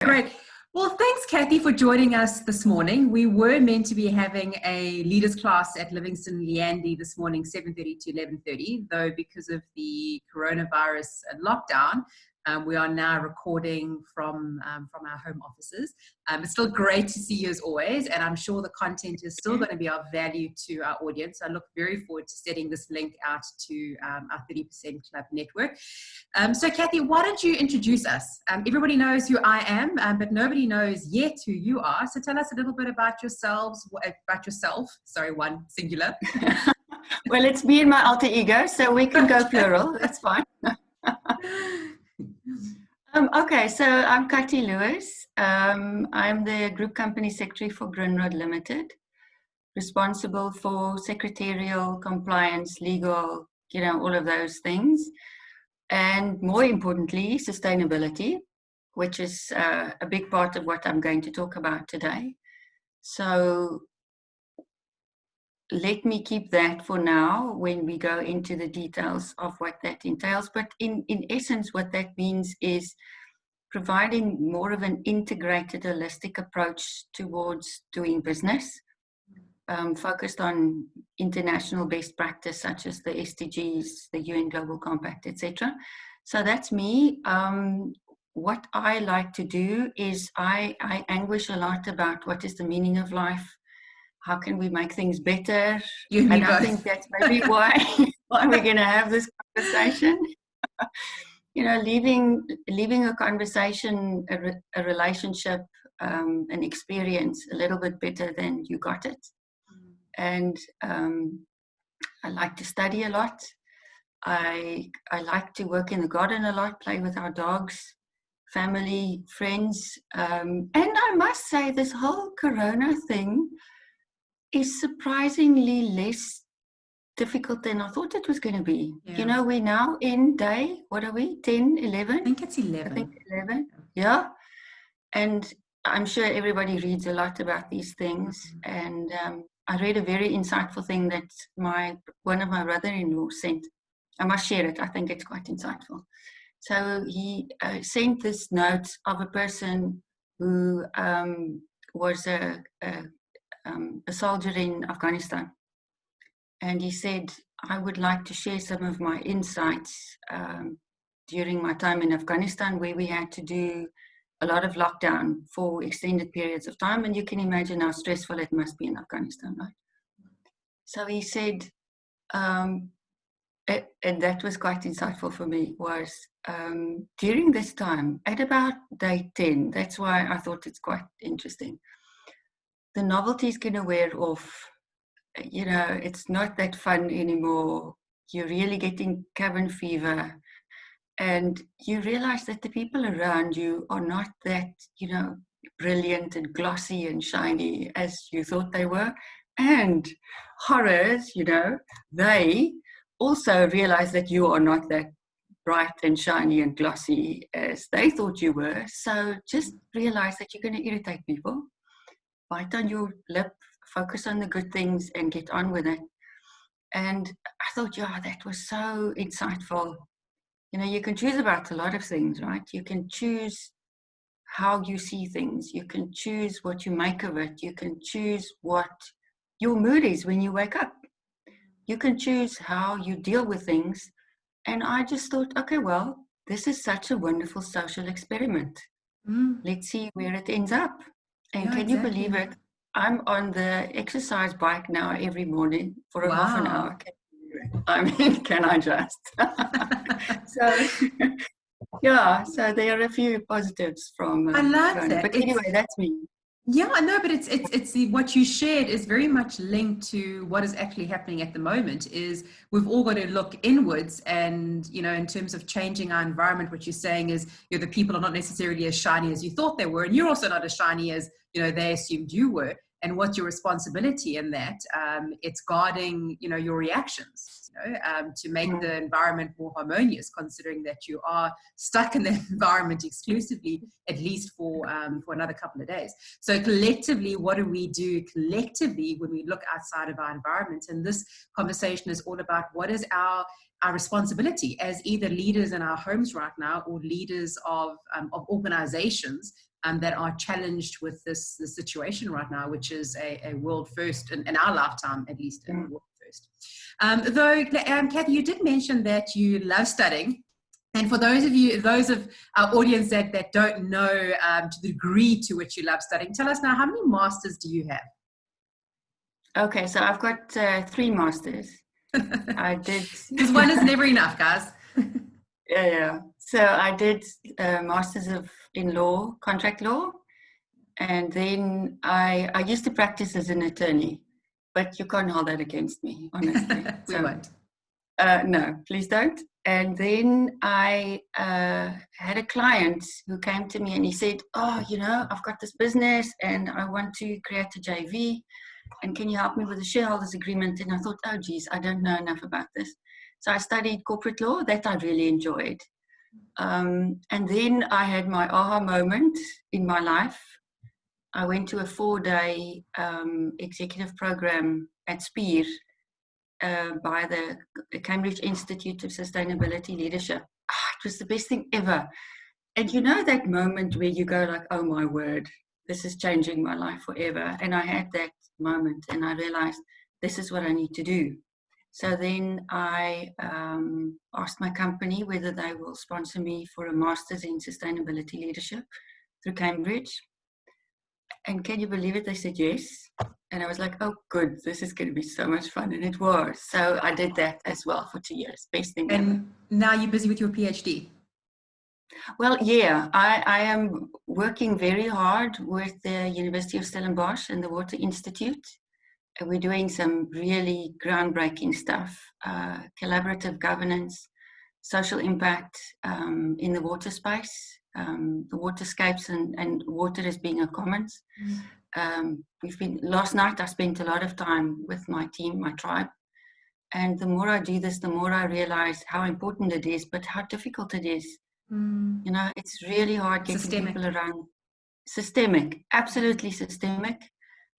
Great. Well, thanks, Cathie, for joining us this morning. We were meant to be having a leaders class at Livingston Leandy this morning, 7:30 to 11:30, though because of the coronavirus lockdown, we are now recording from our home offices. It's still great to see you as always, and I'm sure the content is still going to be of value to our audience. I look very forward to setting this link out to our 30% Club network. So Cathie, why don't you introduce us? Everybody knows who I am, but nobody knows yet who you are. So tell us a little bit about yourself. Sorry, one singular. Well, it's me and my alter ego, so we can go plural. That's fine. Okay, so I'm Cathie Lewis. I'm the Group Company Secretary for Grindrod Limited, responsible for secretarial, compliance, legal, all of those things. And more importantly, sustainability, which is a big part of what I'm going to talk about today. So let me keep that for now when we go into the details of what that entails. But in essence, what that means is providing more of an integrated, holistic approach towards doing business, focused on international best practice such as the SDGs, the UN Global Compact, etc. So that's me. What I like to do is I anguish a lot about what is the meaning of life. How can we make things better? And I think that's maybe why we're going to have this conversation. Leaving a conversation, a relationship, an experience a little bit better than you got it. And I like to study a lot. I like to work in the garden a lot, play with our dogs, family, friends. And I must say, this whole Corona thing is surprisingly less difficult than I thought it was going to be. Yeah. We're now in day, what are we, 10, 11? I think it's 11. 11, yeah. And I'm sure everybody reads a lot about these things. And I read a very insightful thing that one of my brother-in-law sent. I must share it. I think it's quite insightful. So he sent this note of a person who was a soldier in Afghanistan. And he said, I would like to share some of my insights during my time in Afghanistan, where we had to do a lot of lockdown for extended periods of time. And you can imagine how stressful it must be in Afghanistan, right? So he said, and that was quite insightful for me, was during this time, at about day 10, that's why I thought it's quite interesting, the novelty is going to wear off. It's not that fun anymore. You're really getting cabin fever. And you realize that the people around you are not that, brilliant and glossy and shiny as you thought they were. And horrors, they also realize that you are not that bright and shiny and glossy as they thought you were. So just realize that you're going to irritate people. Bite on your lip, focus on the good things and get on with it. And I thought, that was so insightful. You can choose about a lot of things, right? You can choose how you see things. You can choose what you make of it. You can choose what your mood is when you wake up. You can choose how you deal with things. And I just thought, okay, well, this is such a wonderful social experiment. Let's see where it ends up. And can you believe it? I'm on the exercise bike now every morning for a half an hour. I mean, can I just? So there are a few positives from. I love that. But anyway, that's me. Yeah, I know, but it's what you shared is very much linked to what is actually happening at the moment. Is we've all got to look inwards, and in terms of changing our environment, what you're saying is the people are not necessarily as shiny as you thought they were, and you're also not as shiny as they assumed you were. And what's your responsibility in that? It's guarding your reactions, to make the environment more harmonious, considering that you are stuck in that environment exclusively, at least for another couple of days. So collectively, what do we do collectively when we look outside of our environment? And this conversation is all about what is our responsibility as either leaders in our homes right now or leaders of organizations that are challenged with this situation right now, which is a world first in our lifetime, at least a world first. Though, Cathie, you did mention that you love studying. And for those of our audience that don't know to the degree to which you love studying, tell us now, how many masters do you have? Okay, so I've got 3 masters. I did. Because one is never enough, guys. Yeah. So I did masters in law, contract law, and then I used to practice as an attorney, but you can't hold that against me, honestly. We won't. No, please don't. And then I had a client who came to me and he said, "Oh, I've got this business and I want to create a JV. And can you help me with the shareholders agreement?" And I thought, oh, geez, I don't know enough about this. So I studied corporate law. That I really enjoyed. And then I had my aha moment in my life. I went to a 4-day executive program at Spear by the Cambridge Institute of Sustainability Leadership. It was the best thing ever. And that moment where you go like, oh my word, this is changing my life forever. And I had that moment and I realized this is what I need to do. So then I asked my company whether they will sponsor me for a master's in sustainability leadership through Cambridge. And can you believe it? They said yes. And I was like, oh, good, this is going to be so much fun. And it was. So I did that as well for 2 years. Best thing ever. And now you're busy with your PhD. Well, yeah, I am working very hard with the University of Stellenbosch and the Water Institute. And we're doing some really groundbreaking stuff, collaborative governance, social impact in the water space, the waterscapes and water as being a commons. Last night I spent a lot of time with my team, my tribe. And the more I do this, the more I realize how important it is, but how difficult it is. It's really hard getting people around. Systemic, absolutely systemic.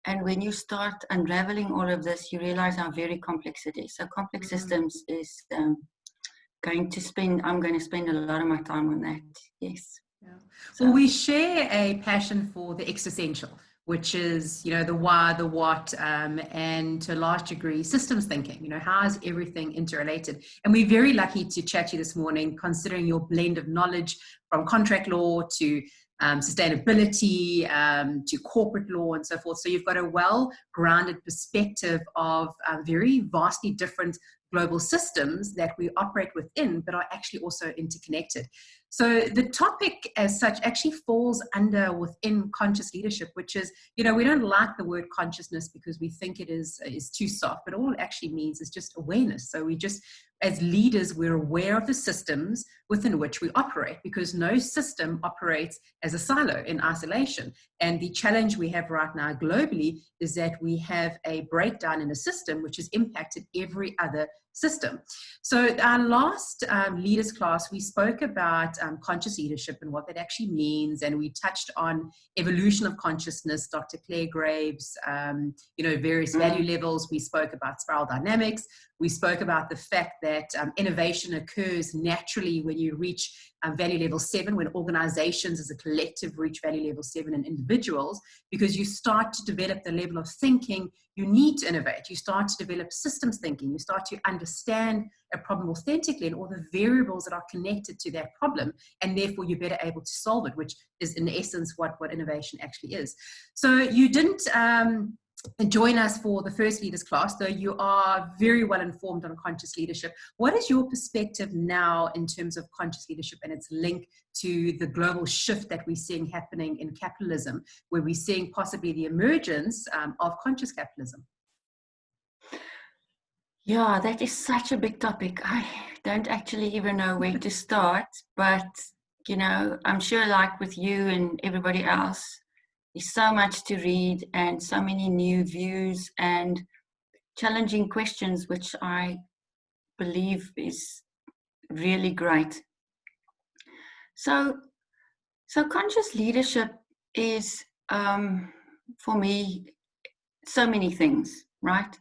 And when you start unraveling all of this, you realize how very complex it is. So complex systems is I'm going to spend a lot of my time on that. Yes. Yeah. Well, we share a passion for the existential, which is, the why, the what, and to a large degree, systems thinking. How is everything interrelated? And we're very lucky to chat to you this morning, considering your blend of knowledge from contract law to sustainability, to corporate law and so forth. So you've got a well-grounded perspective of very vastly different global systems that we operate within, but are actually also interconnected. So the topic as such actually falls within conscious leadership, which is, we don't like the word consciousness because we think it is too soft, but all it actually means is just awareness. So we just, as leaders, we're aware of the systems within which we operate, because no system operates as a silo in isolation. And the challenge we have right now globally is that we have a breakdown in a system which has impacted every other system. So our last leaders class, we spoke about conscious leadership and what that actually means, and we touched on evolution of consciousness, Dr. Claire Graves, various value levels. We spoke about spiral dynamics. We spoke about the fact that innovation occurs naturally when you reach value level 7, when organizations as a collective reach value level 7 and individuals, because you start to develop the level of thinking you need to innovate. You start to develop systems thinking. You start to understand a problem authentically and all the variables that are connected to that problem, and therefore you're better able to solve it, which is in essence what innovation actually is. So you didn't join us for the first leaders class, though you are very well informed on conscious leadership. What is your perspective now in terms of conscious leadership and its link to the global shift that we're seeing happening in capitalism, where we're seeing possibly the emergence of conscious capitalism? Yeah, that is such a big topic. I don't actually even know where to start, but I'm sure, like with you and everybody else, there's so much to read and so many new views and challenging questions, which I believe is really great. So conscious leadership is, for me, so many things, right?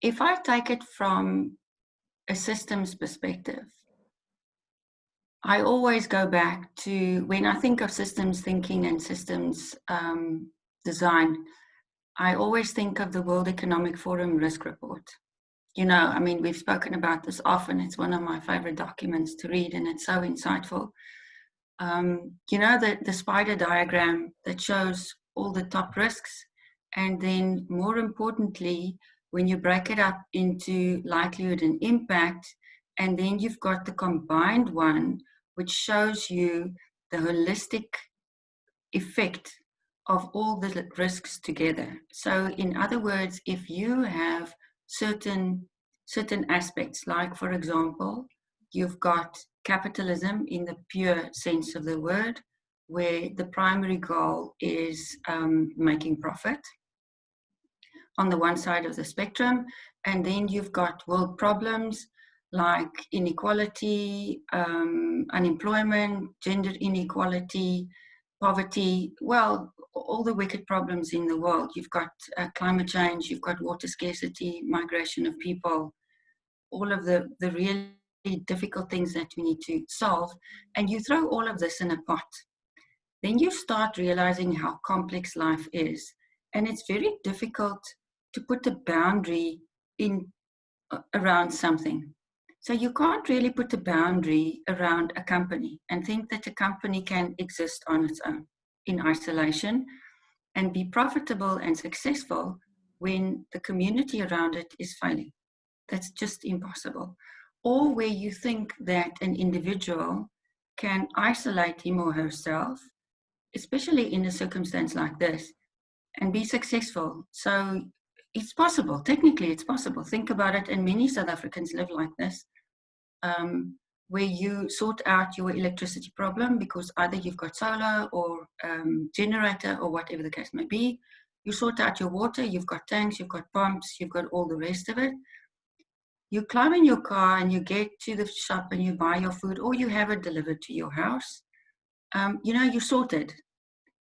If I take it from a systems perspective, I always go back to, when I think of systems thinking and systems design, I always think of the World Economic Forum Risk Report. You know, I mean, we've spoken about this often. It's one of my favorite documents to read, and it's so insightful. You know, the spider diagram that shows all the top risks, and then more importantly, when you break it up into likelihood and impact, and then you've got the combined one, which shows you the holistic effect of all the risks together. So in other words, if you have certain aspects, like for example, you've got capitalism in the pure sense of the word, where the primary goal is making profit on the one side of the spectrum, and then you've got world problems like inequality, unemployment, gender inequality, poverty, well, all the wicked problems in the world. You've got climate change, you've got water scarcity, migration of people, all of the really difficult things that we need to solve, and you throw all of this in a pot. Then you start realizing how complex life is, and it's very difficult to put a boundary in around something. So you can't really put a boundary around a company and think that a company can exist on its own in isolation and be profitable and successful when the community around it is failing. That's just impossible. Or where you think that an individual can isolate him or herself, especially in a circumstance like this, and be successful. So it's possible. Technically, it's possible. Think about it, and many South Africans live like this. Where you sort out your electricity problem because either you've got solar or generator or whatever the case may be. You sort out your water, you've got tanks, you've got pumps, you've got all the rest of it. You climb in your car and you get to the shop and you buy your food, or you have it delivered to your house. You know, you're sorted,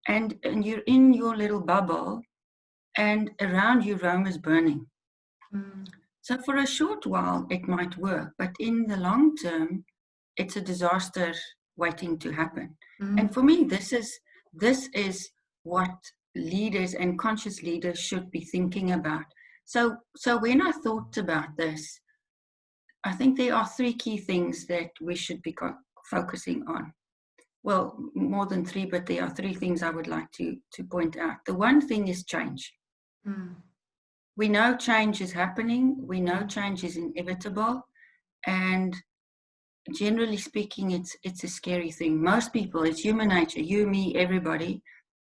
and you're in your little bubble, and around you Rome is burning. So for a short while, it might work, but in the long term, it's a disaster waiting to happen. And for me, this is what leaders and conscious leaders should be thinking about. So when I thought about this, I think there are three key things that we should be focusing on. Well, more than three, but there are three things I would like to point out. The one thing is change. We know change is happening. We know change is inevitable. And generally speaking, it's a scary thing. Most people, it's human nature, you, me, everybody,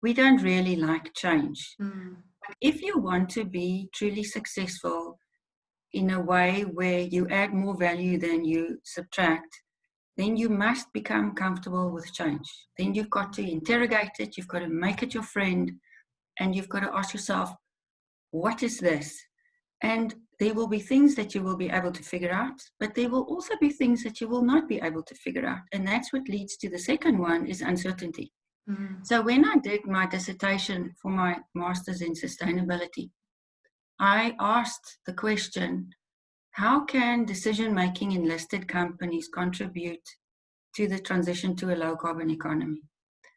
we don't really like change. But if you want to be truly successful in a way where you add more value than you subtract, then you must become comfortable with change. Then you've got to interrogate it, you've got to make it your friend, and you've got to ask yourself, what is this? And there will be things that you will be able to figure out, but there will also be things that you will not be able to figure out. And that's what leads to the second one, is uncertainty. So when I did my dissertation for my master's in sustainability, I asked the question, how can decision-making in listed companies contribute to the transition to a low-carbon economy?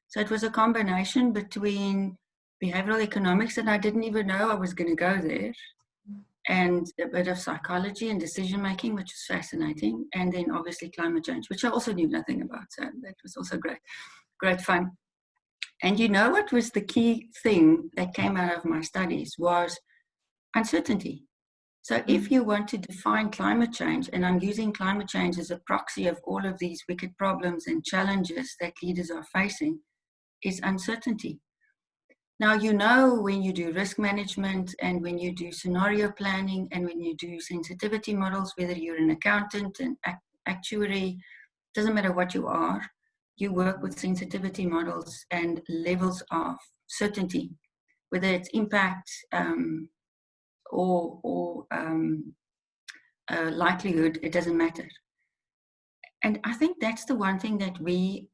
So it was a combination between behavioral economics, and I didn't even know I was going to go there, and a bit of psychology and decision-making, which was fascinating, and then obviously climate change, which I also knew nothing about, so that was also great fun. And you know what was the key thing that came out of my studies was uncertainty. So if you want to define climate change, and I'm using climate change as a proxy of all of these wicked problems and challenges that leaders are facing, is uncertainty. Now, you know, when you do risk management and when you do scenario planning and when you do sensitivity models, whether you're an accountant, an actuary, doesn't matter what you are, you work with sensitivity models and levels of certainty, whether it's impact or likelihood, it doesn't matter. And I think that's the one thing that we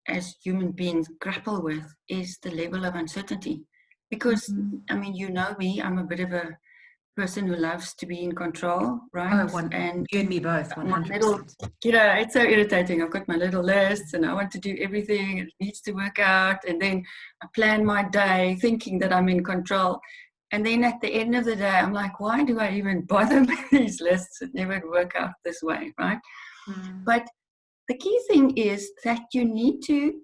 as human beings grapple with, is the level of uncertainty. Because, I mean, you know me, I'm a bit of a person who loves to be in control, right? And you and me both, 100%. It's so irritating. I've got my little lists and I want to do everything. It needs to work out. And then I plan my day thinking that I'm in control. And then at the end of the day, I'm like, why do I even bother with these lists? It never work out this way, right? But the key thing is that you need to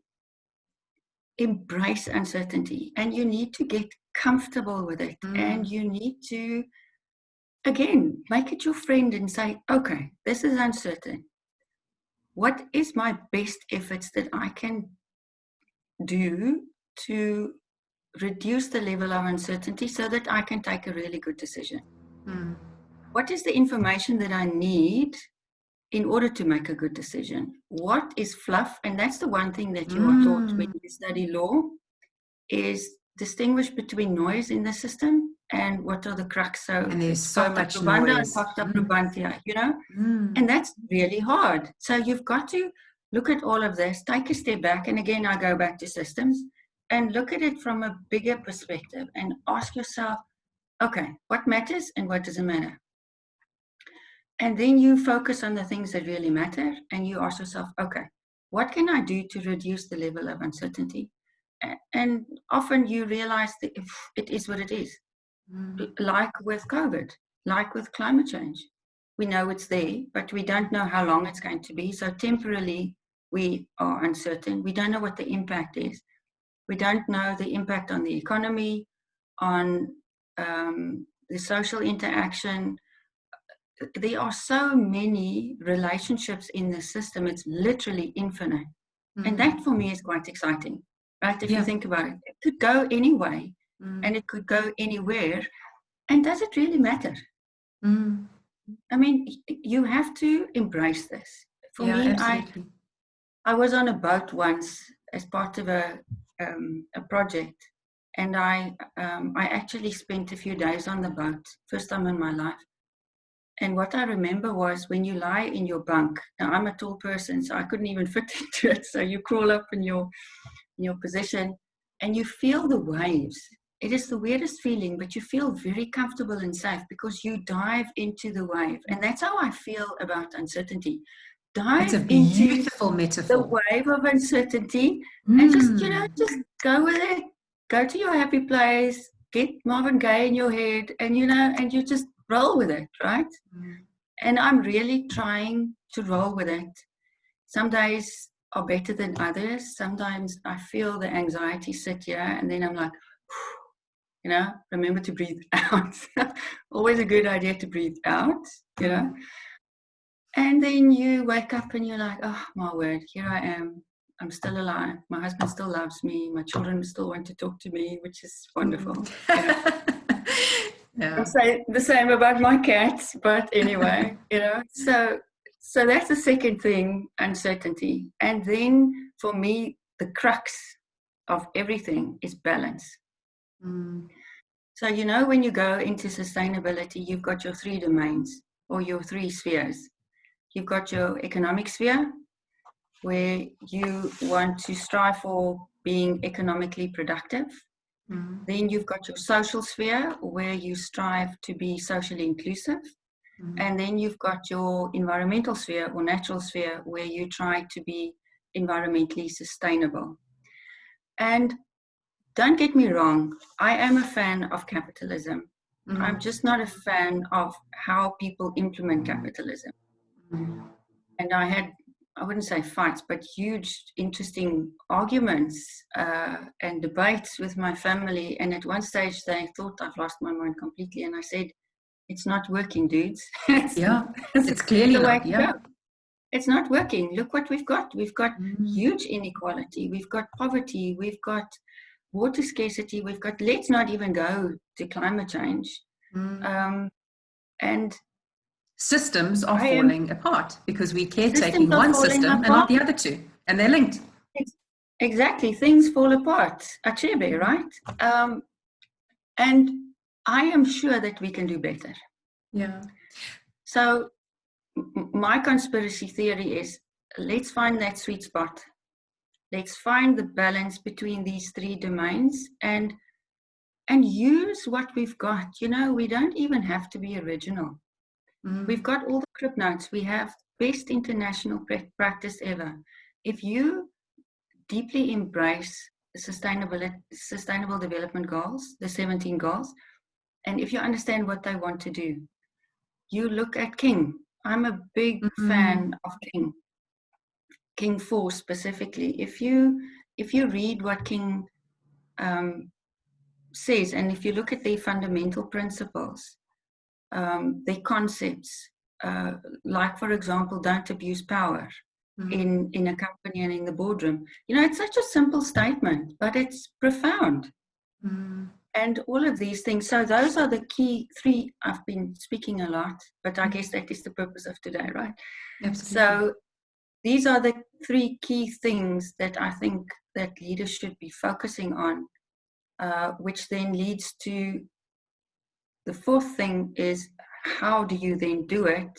embrace uncertainty and you need to get comfortable with it. And you need to, again, make it your friend and say, okay, this is uncertain. What is my best efforts that I can do to reduce the level of uncertainty so that I can take a really good decision? What is the information that I need in order to make a good decision? What is fluff? And that's the one thing that you are taught when you study law, is distinguish between noise in the system and what are the crux. So and there's so much noise. You know? And that's really hard. So you've got to look at all of this, take a step back. And again, I go back to systems and look at it from a bigger perspective and ask yourself, okay, what matters and what doesn't matter? And then you focus on the things that really matter and you ask yourself, okay, what can I do to reduce the level of uncertainty? And often you realize that it is what it is. Like with COVID, like with climate change. We know it's there, but we don't know how long it's going to be. So temporarily, we are uncertain. We don't know what the impact is. We don't know the impact on the economy, on the social interaction. There are so many relationships in the system. It's literally infinite. And that for me is quite exciting, right? If you think about it, it could go any way and it could go anywhere. And does it really matter? I mean, you have to embrace this. For me, I was on a boat once as part of a project. And I actually spent a few days on the boat, first time in my life. And what I remember was when you lie in your bunk. Now I'm a tall person, so I couldn't even fit into it. So you crawl up in your position and you feel the waves. It is the weirdest feeling, but you feel very comfortable and safe because you dive into the wave. And that's how I feel about uncertainty. Dive into beautiful metaphor. The wave of uncertainty and just go with it. Go to your happy place, get Marvin Gaye in your head and you just roll with it, right? And I'm really trying to roll with it. Some days are better than others. Sometimes I feel the anxiety sit here and then I'm like, remember to breathe out. Always a good idea to breathe out, And then you wake up and you're like, oh, my word, here I am. I'm still alive. My husband still loves me. My children still want to talk to me, which is wonderful. I'll say the same about my cats, but anyway, So that's the second thing, uncertainty. And then for me, the crux of everything is balance. So, when you go into sustainability, you've got your 3 domains or your 3 spheres. You've got your economic sphere, where you want to strive for being economically productive. Then you've got your social sphere, where you strive to be socially inclusive. And then you've got your environmental sphere or natural sphere, where you try to be environmentally sustainable. And don't get me wrong, I am a fan of capitalism. I'm just not a fan of how people implement capitalism. And I wouldn't say fights, but huge, interesting arguments and debates with my family. And at one stage, they thought I've lost my mind completely. And I said, it's not working, dudes. It's clearly not. Yeah. It's not working. Look what we've got. We've got huge inequality. We've got poverty. We've got water scarcity. Let's not even go to climate change. And systems are falling apart because we're caretaking one system and not the other 2. And they're linked. Exactly. Things fall apart. Achebe, right? And I am sure that we can do better. Yeah. So my conspiracy theory is, let's find that sweet spot. Let's find the balance between these 3 domains. And and use what we've got. You know, we don't even have to be original. We've got all the crib notes. We have best international practice ever. If you deeply embrace sustainable development goals, the 17 goals, and if you understand what they want to do, you look at King. I'm a big fan of King 4 specifically. If you read what King says, and if you look at their fundamental principles, their concepts, like, for example, don't abuse power in a company and in the boardroom. You know, it's such a simple statement, but it's profound. And all of these things. So those are the key three. I've been speaking a lot, but I guess that is the purpose of today, right? Absolutely. So these are the three key things that I think that leaders should be focusing on, which then leads to the fourth thing is, how do you then do it?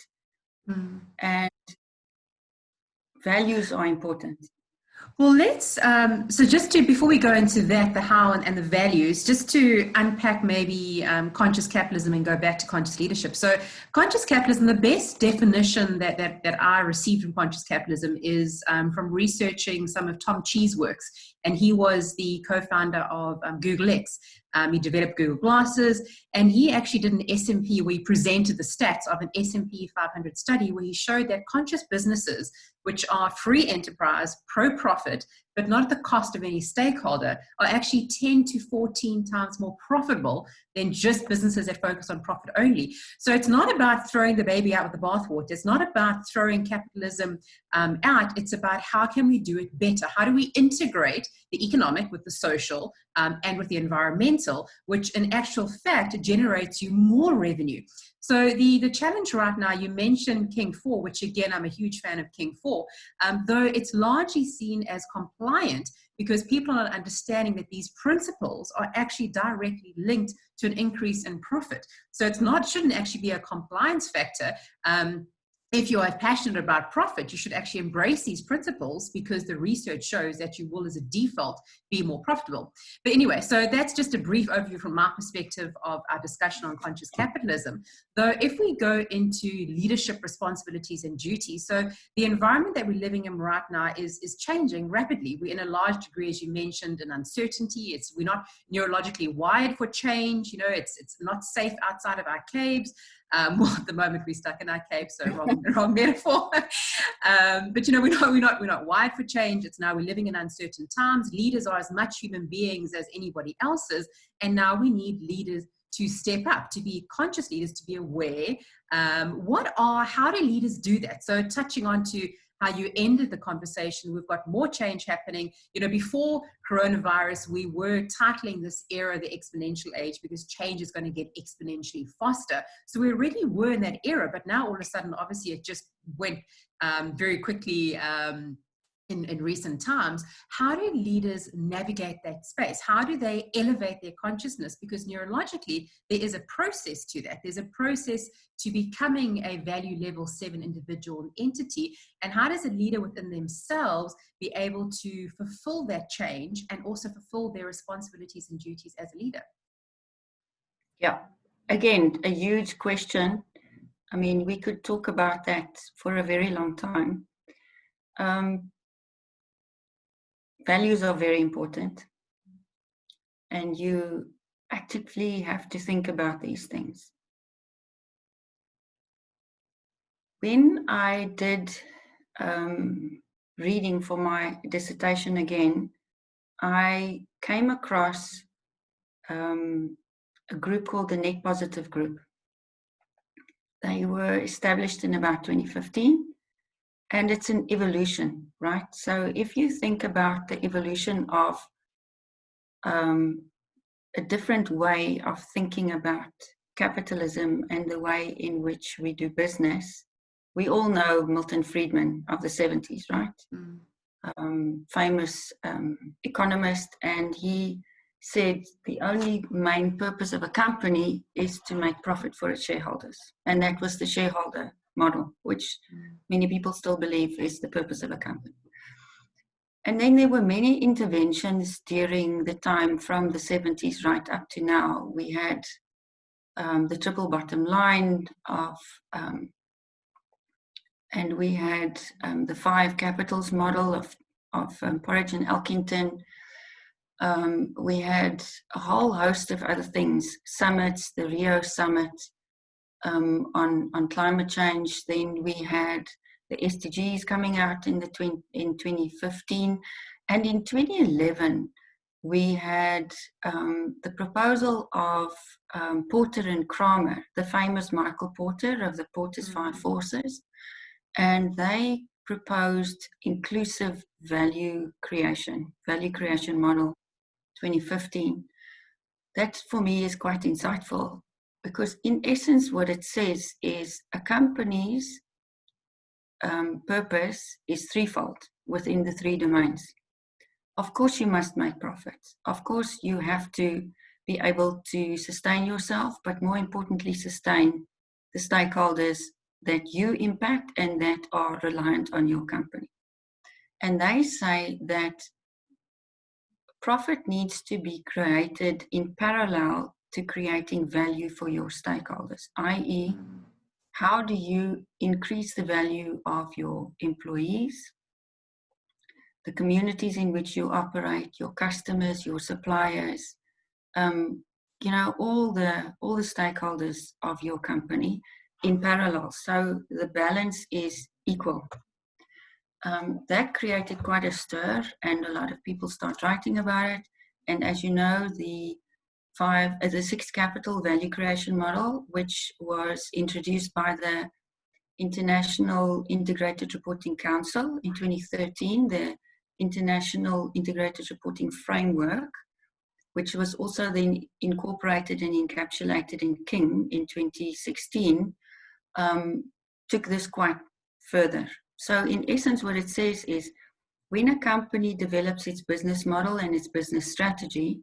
And values are important. Well, let's, so just to, before we go into that, the how and the values, just to unpack maybe conscious capitalism and go back to conscious leadership. So conscious capitalism, the best definition that I received from conscious capitalism is from researching some of Tom Chi's works. And he was the co-founder of Google X. He developed Google Glasses, and he actually did an S&P where he presented the stats of an S&P 500 study where he showed that conscious businesses, which are free enterprise, pro-profit, but not at the cost of any stakeholder, are actually 10 to 14 times more profitable than just businesses that focus on profit only. So it's not about throwing the baby out with the bathwater. It's not about throwing capitalism out. It's about how can we do it better? How do we integrate the economic with the social and with the environmental, which in actual fact generates you more revenue. So the challenge right now, you mentioned King 4, which again, I'm a huge fan of King 4, though it's largely seen as compliant because people are understanding that these principles are actually directly linked to an increase in profit. So it's not, shouldn't actually be a compliance factor. If you are passionate about profit, you should actually embrace these principles because the research shows that you will, as a default, be more profitable. But anyway, so that's just a brief overview from my perspective of our discussion on conscious capitalism. Though if we go into leadership responsibilities and duties, so the environment that we're living in right now is changing rapidly. We're in a large degree, as you mentioned, in uncertainty. We're not neurologically wired for change. You know, it's not safe outside of our caves. Well, at the moment we're stuck in our cave, so wrong metaphor. But you know, we're not wired for change. It's now we're living in uncertain times. Leaders are as much human beings as anybody else's, and now we need leaders to step up, to be conscious leaders, to be aware. How do leaders do that? So touching on to how you ended the conversation, we've got more change happening. You know, before coronavirus, we were titling this era the exponential age because change is going to get exponentially faster. So we already were in that era, but now all of a sudden, obviously, it just went very quickly in recent times. How do leaders navigate that space? How do they elevate their consciousness? Because neurologically, there is a process to that. There's a process to becoming a value level 7 individual and entity. And how does a leader within themselves be able to fulfill that change and also fulfill their responsibilities and duties as a leader? Yeah, again, a huge question. I mean, we could talk about that for a very long time. Values are very important, and you actively have to think about these things. When I did reading for my dissertation again, I came across a group called the Net Positive Group. They were established in about 2015. And it's an evolution, right? So if you think about the evolution of a different way of thinking about capitalism and the way in which we do business, we all know Milton Friedman of the 70s, right? Famous economist, and he said the only main purpose of a company is to make profit for its shareholders. And that was the shareholder model, which many people still believe is the purpose of a company. And then there were many interventions during the time from the 70s right up to now. We had the triple bottom line and we had the 5 capitals model of Porridge and Elkington. We had a whole host of other things, summits, the Rio Summit on climate change. Then we had the SDGs coming out in 2015. And in 2011, we had the proposal of Porter and Kramer, the famous Michael Porter of the Porter's 5 Forces. And they proposed inclusive value creation model 2015. That for me is quite insightful, because in essence what it says is a company's purpose is threefold within the 3 domains. Of course you must make profits. Of course you have to be able to sustain yourself, but more importantly sustain the stakeholders that you impact and that are reliant on your company. And they say that profit needs to be created in parallel to creating value for your stakeholders, i.e., how do you increase the value of your employees, the communities in which you operate, your customers, your suppliers, all the stakeholders of your company in parallel, so the balance is equal. That created quite a stir, and a lot of people start writing about it. And as you know, the 6 capital value creation model, which was introduced by the International Integrated Reporting Council in 2013, the International Integrated Reporting Framework, which was also then incorporated and encapsulated in King in 2016, took this quite further. So in essence, what it says is, when a company develops its business model and its business strategy,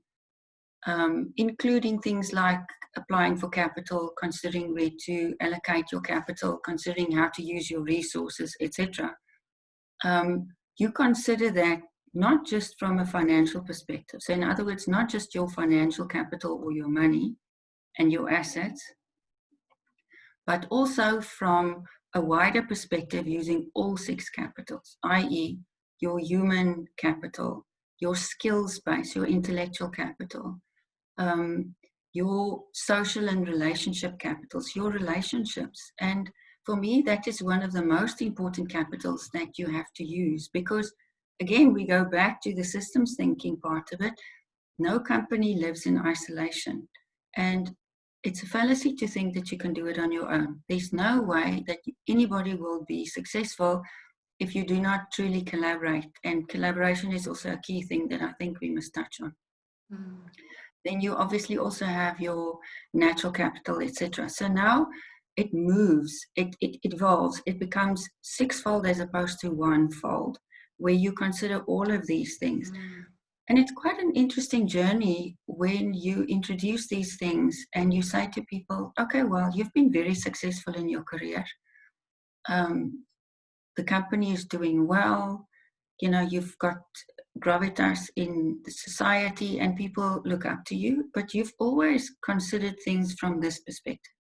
including things like applying for capital, considering where to allocate your capital, considering how to use your resources, etc., you consider that not just from a financial perspective. So in other words, not just your financial capital or your money and your assets, but also from a wider perspective using all 6 capitals, i.e. your human capital, your skills base, your intellectual capital, your social and relationship capitals, your relationships. And for me, that is one of the most important capitals that you have to use, because again, we go back to the systems thinking part of it. No company lives in isolation. And it's a fallacy to think that you can do it on your own. There's no way that anybody will be successful if you do not truly collaborate. And collaboration is also a key thing that I think we must touch on. Then you obviously also have your natural capital, etc. So now it moves, it evolves, it becomes 6-fold as opposed to 1-fold, where you consider all of these things. And it's quite an interesting journey when you introduce these things and you say to people, okay, well, you've been very successful in your career. The company is doing well. You've got gravitas in the society and people look up to you, but you've always considered things from this perspective.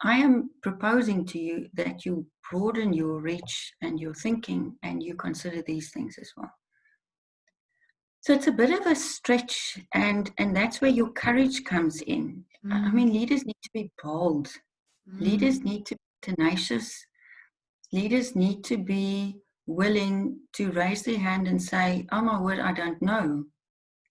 I am proposing to you that you broaden your reach and your thinking and you consider these things as well. So it's a bit of a stretch, and that's where your courage comes in. I mean, leaders need to be bold. Leaders need to be tenacious. Leaders need to be willing to raise their hand and say, oh my word, I don't know.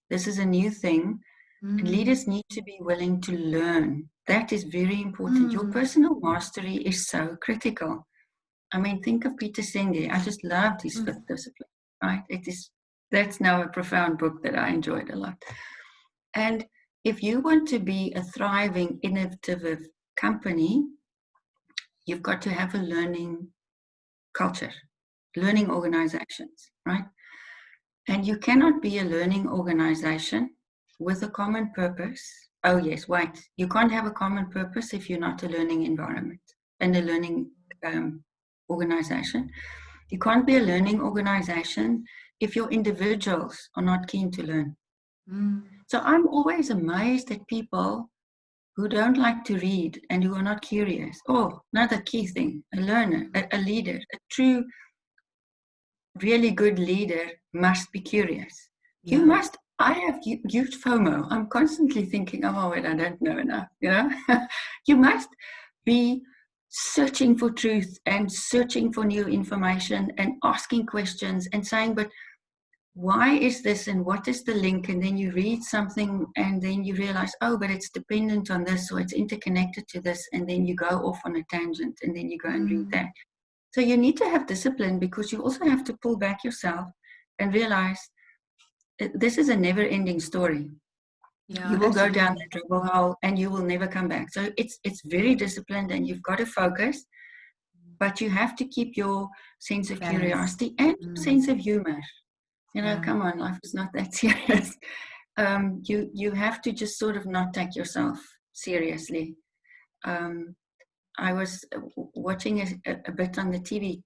This is a new thing. And leaders need to be willing to learn. That is very important. Your personal mastery is so critical. I mean, think of Peter Senge. I just loved his 5th discipline, right? That's now a profound book that I enjoyed a lot. And if you want to be a thriving, innovative company, you've got to have a learning culture, learning organizations, right? And you cannot be a learning organization with a common purpose. Oh yes, wait, you can't have a common purpose if you're not a learning environment and a learning organization. You can't be a learning organization if your individuals are not keen to learn. Mm. So I'm always amazed at people who don't like to read and who are not curious. Oh, another key thing, a learner, a leader, a true, really good leader must be curious. Yeah. You must, I have huge FOMO. I'm constantly thinking, oh, wait, I don't know enough, you know? You must be searching for truth and searching for new information and asking questions and saying, but why is this and what is the link? And then you read something and then you realize, oh, but it's dependent on this, or it's interconnected to this. And then you go off on a tangent and then you go and read that. So you need to have discipline, because you also have to pull back yourself and realize this is a never ending story. Yeah, you will absolutely. go down that rabbit hole and you will never come back. So it's very disciplined and you've got to focus, but you have to keep your sense of Balance. curiosity and sense of humor. You know, Yeah. come on, life is not that serious. You have to just sort of not take yourself seriously. I was watching a bit on the TV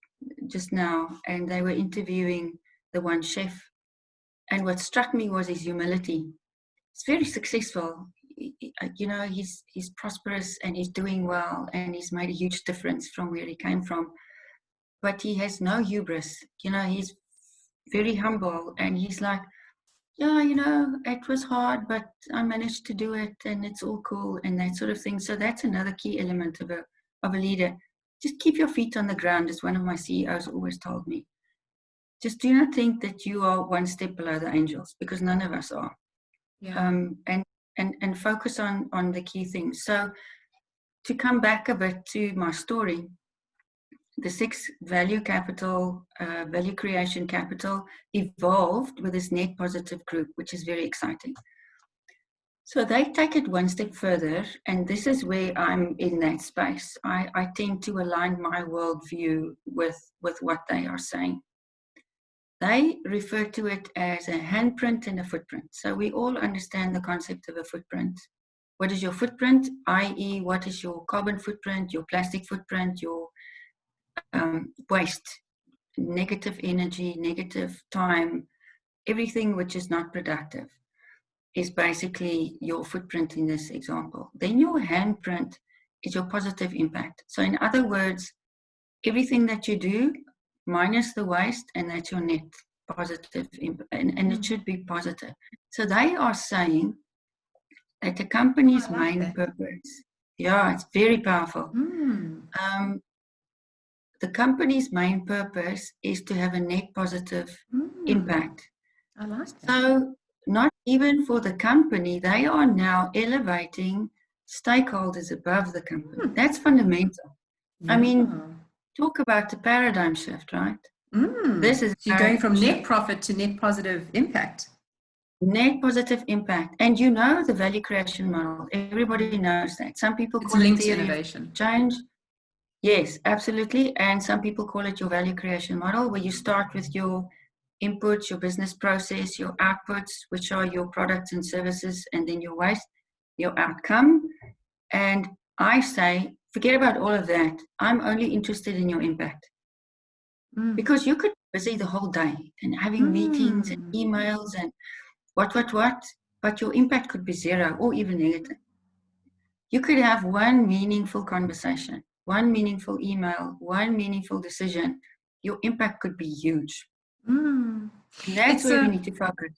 just now, and they were interviewing the one chef. And what struck me was his humility. He's very successful. You know, he's prosperous and he's doing well, and he's made a huge difference from where he came from. But he has no hubris. You know, he's very humble, and he's like, yeah, you know, it was hard, but I managed to do it, and it's all cool, and that sort of thing. So that's another key element of a leader. Just keep your feet on the ground, as one of my CEOs always told me. Just do not think that you are one step below the angels, because none of us are. Yeah. And focus on the key things. So to come back a bit to my story, the 6 value capital, value creation capital evolved with this net positive group, which is very exciting. So they take it one step further, and this is where I'm in that space. I tend to align my worldview with what they are saying. They refer to it as a handprint and a footprint. So we all understand the concept of a footprint. What is your footprint? I.e., what is your carbon footprint, your plastic footprint, your waste, negative energy, negative time, everything which is not productive is basically your footprint in this example. Then your handprint is your positive impact. So in other words, everything that you do minus the waste, and that's your net positive impact, and it should be positive. So they are saying that the company's main purpose, yeah, it's very powerful. The company's main purpose is to have a net positive impact. I like that. So not even for the company, they are now elevating stakeholders above the company. That's fundamental. Yeah. I mean, talk about the paradigm shift, right? This is so you're going from net profit to net positive impact. Net positive impact. And you know the value creation model. Everybody knows that. Some people call it theory innovation. Change. Yes, absolutely. And some people call it your value creation model, where you start with your inputs, your business process, your outputs, which are your products and services, and then your waste, your outcome. And I say, forget about all of that. I'm only interested in your impact. Because you could be busy the whole day and having meetings and emails and what, but your impact could be 0 or even negative. You could have one meaningful conversation, one meaningful email, one meaningful decision. Your impact could be huge. And that's where we need to focus.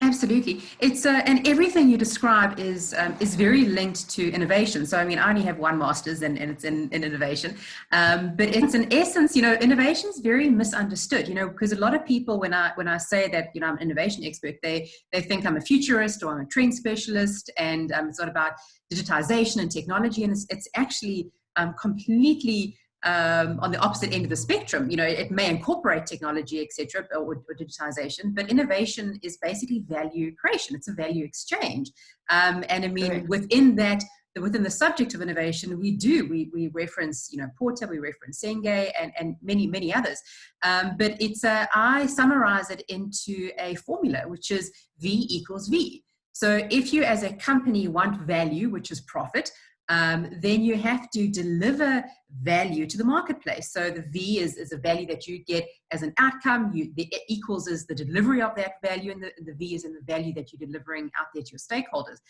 Absolutely. It's and everything you describe is very linked to innovation. So I mean, I only have one master's and it's in innovation, but it's in essence, you know, innovation is very misunderstood. You know, because a lot of people, when I say that, you know, I'm an innovation expert, they think I'm a futurist or I'm a trend specialist, and it's not about digitization and technology, and it's actually completely on the opposite end of the spectrum. You know, it may incorporate technology, etc., or digitization, but innovation is basically value creation. It's a value exchange, and I mean, within the subject of innovation, we reference, you know, Porter, we reference Senge, and many others. But it's I summarize it into a formula, which is V equals V. So if you as a company want value, which is profit, then you have to deliver value to the marketplace. So the V is a value that you get as an outcome. The equals is the delivery of that value, and the V is in the value that you're delivering out there to your stakeholders.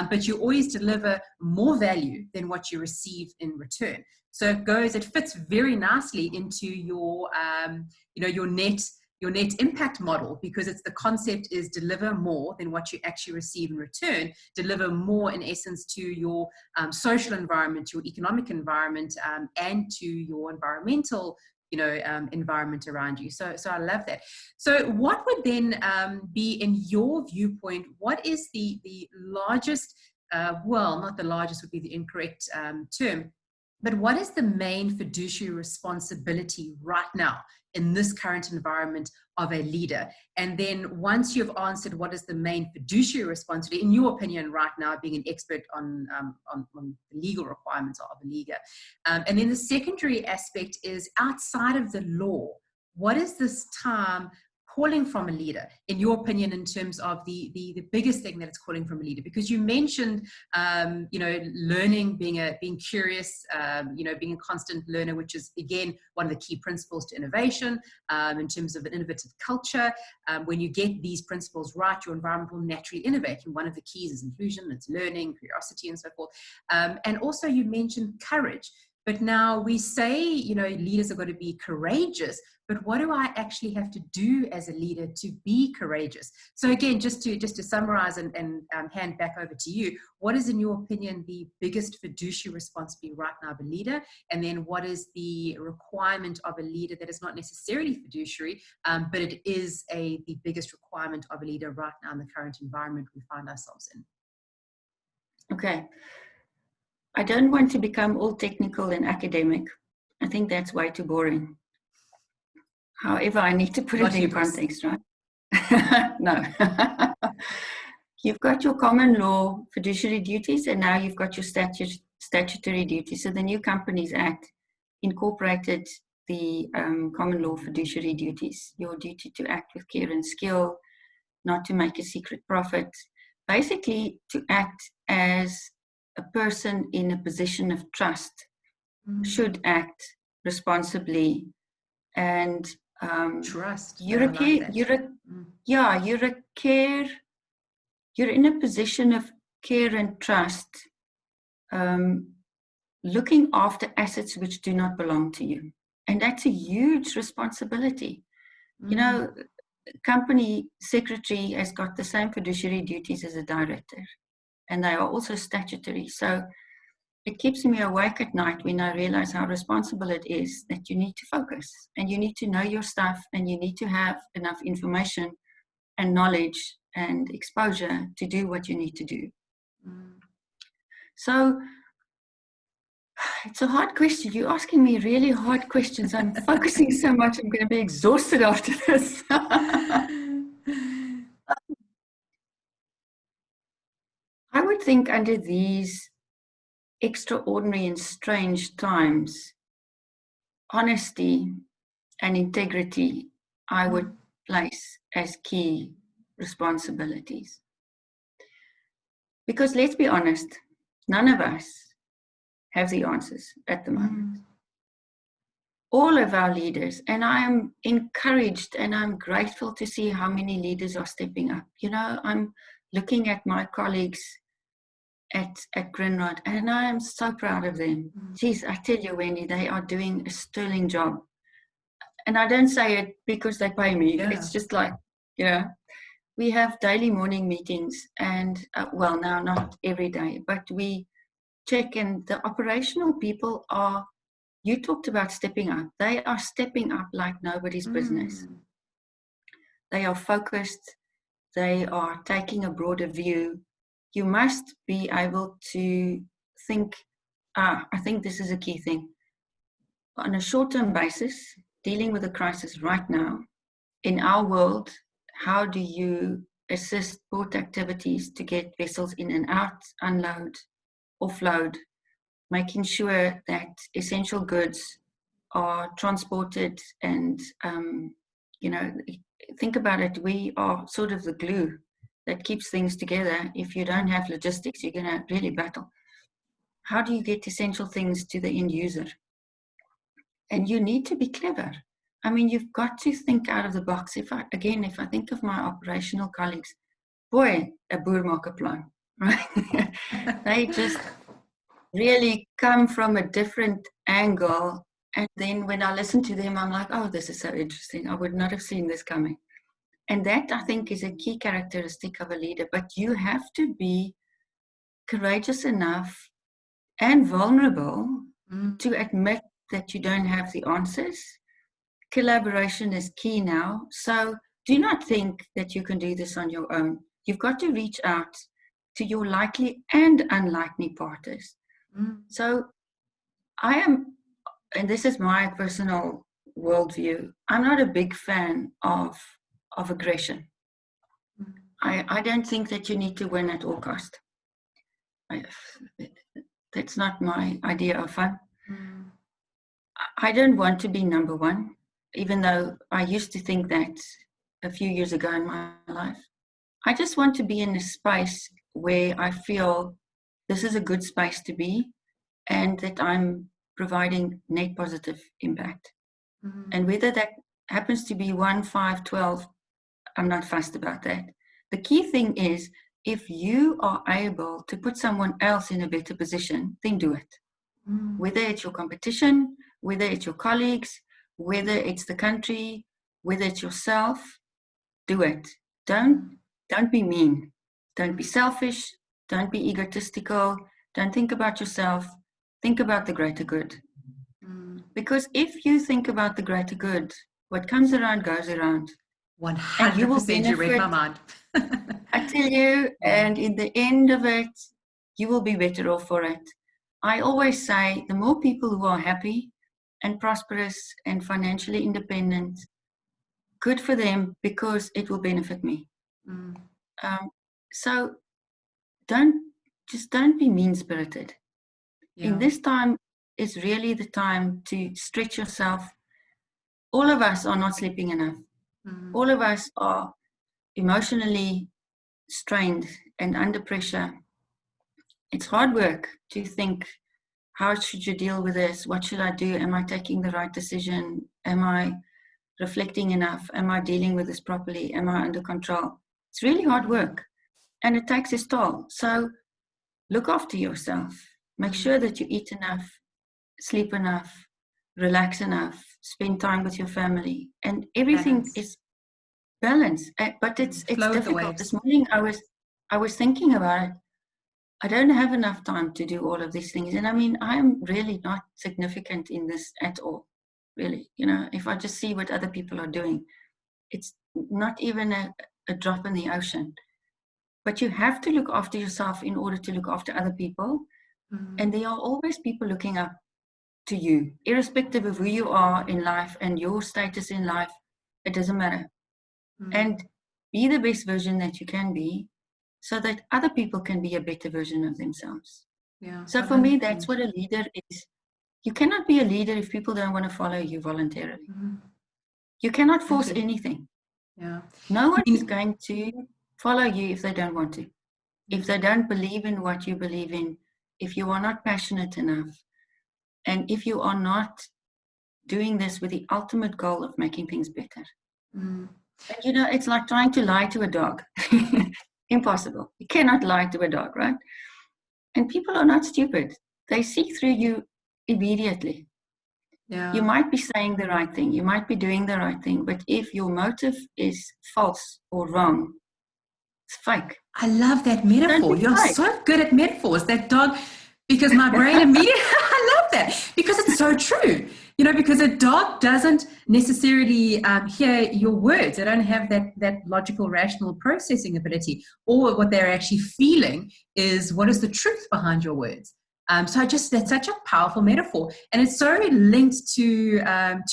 But you always deliver more value than what you receive in return. So it fits very nicely into your, your net impact model, because it's the concept is deliver more than what you actually receive in return, deliver more in essence to your social environment, your economic environment, and to your environmental environment around you. So I love that. So what would then be, in your viewpoint, what is the largest, not the largest would be the incorrect term, but what is the main fiduciary responsibility right now in this current environment of a leader? And then once you've answered what is the main fiduciary responsibility, in your opinion right now, being an expert on the legal requirements of a leader. And then the secondary aspect is, outside of the law, what is this time calling from a leader, in your opinion, in terms of the biggest thing that it's calling from a leader? Because you mentioned, learning, being curious, being a constant learner, which is, again, one of the key principles to innovation, in terms of an innovative culture. When you get these principles right, your environment will naturally innovate. And one of the keys is inclusion, it's learning, curiosity, and so forth. And also you mentioned courage. But now we say, leaders have got to be courageous, but what do I actually have to do as a leader to be courageous? So again, just to summarize and hand back over to you, what is, in your opinion, the biggest fiduciary responsibility right now of a leader? And then what is the requirement of a leader that is not necessarily fiduciary, but it is the biggest requirement of a leader right now in the current environment we find ourselves in? Okay. I don't want to become all technical and academic. I think that's way too boring. However, I need to put it in context, right? No. You've got your common law fiduciary duties, and now you've got your statutory duties. So the New Companies Act incorporated the common law fiduciary duties, your duty to act with care and skill, not to make a secret profit, basically to act as a person in a position of trust should act responsibly, and trust. You're in a position of care and trust, looking after assets which do not belong to you, and that's a huge responsibility. Company secretary has got the same fiduciary duties as a director, and they are also statutory. So it keeps me awake at night when I realize how responsible it is that you need to focus, and you need to know your stuff, and you need to have enough information and knowledge and exposure to do what you need to do. So it's a hard question. You're asking me really hard questions. I'm focusing so much, I'm going to be exhausted after this. I would think under these extraordinary and strange times, honesty and integrity, I would place as key responsibilities. Because let's be honest, none of us have the answers at the moment. All of our leaders, and I am encouraged and I'm grateful to see how many leaders are stepping up. I'm looking at my colleagues at Grindrod, and I am so proud of them. Geez, I tell you, Wendy, they are doing a sterling job. And I don't say it because they pay me. Yeah. It's just like, we have daily morning meetings, and now not every day, but we check, and the operational people you talked about stepping up. They are stepping up like nobody's business. They are focused. They are taking a broader view. You must be able to think, I think this is a key thing. On a short-term basis, dealing with a crisis right now, in our world, how do you assist port activities to get vessels in and out, unload, offload, making sure that essential goods are transported, and, think about it, we are sort of the glue that keeps things together. If you don't have logistics, you're going to really battle. how do you get essential things to the end user? And you need to be clever. I mean, you've got to think out of the box. If I think of my operational colleagues, boy, a boer maak 'n plan, right? They just really come from a different angle. And then when I listen to them, I'm like, oh, this is so interesting. I would not have seen this coming. And that, I think, is a key characteristic of a leader. But you have to be courageous enough and vulnerable to admit that you don't have the answers. Collaboration is key now. So do not think that you can do this on your own. You've got to reach out to your likely and unlikely partners. So I am, and this is my personal worldview, I'm not a big fan of aggression. I don't think that you need to win at all cost. That's not my idea of fun. I don't want to be number one, even though I used to think that a few years ago in my life. I just want to be in a space where I feel this is a good space to be and that I'm providing net positive impact. And whether that happens to be 1, 5, 12, I'm not fussed about that. The key thing is, if you are able to put someone else in a better position, then do it. Whether it's your competition, whether it's your colleagues, whether it's the country, whether it's yourself, do it. Don't be mean. Don't be selfish. Don't be egotistical. Don't think about yourself. Think about the greater good. Because if you think about the greater good, what comes around goes around. 100%, you read my mind. I tell you, and in the end of it, you will be better off for it. I always say, the more people who are happy and prosperous and financially independent, good for them, because it will benefit me. So don't be mean-spirited. In this time, it's really the time to stretch yourself. All of us are not sleeping enough. All of us are emotionally strained and under pressure. It's hard work to think, how should you deal with this? What should I do? Am I taking the right decision? Am I reflecting enough? Am I dealing with this properly? Am I under control? It's really hard work, and it takes its toll. So look after yourself. Make sure that you eat enough, sleep enough, relax enough, spend time with your family, and everything is balanced. But it's difficult. This morning I was thinking about it. I don't have enough time to do all of these things. And I mean, I'm really not significant in this at all, really. You know, if I just see what other people are doing, it's not even a drop in the ocean. But you have to look after yourself in order to look after other people. And there are always people looking up to you, irrespective of who you are in life and your status in life. It doesn't matter. And be the best version that you can be, so that other people can be a better version of themselves. So for me, that's what a leader is. You cannot be a leader if people don't want to follow you voluntarily. You cannot force anything. No one is going to follow you if they don't want to. If they don't believe in what you believe in, if you are not passionate enough, and if you are not doing this with the ultimate goal of making things better. And, you know, it's like trying to lie to a dog. Impossible. You cannot lie to a dog, right? And people are not stupid. They see through you immediately. You might be saying the right thing. You might be doing the right thing. But if your motive is false or wrong, it's fake. I love that metaphor. You're so good at metaphors. That dog, because my brain immediately, I love that, because it's so true. You know, because a dog doesn't necessarily hear your words. They don't have that logical, rational processing ability. Or what they're actually feeling is, what is the truth behind your words? So that's such a powerful metaphor. And it's so linked to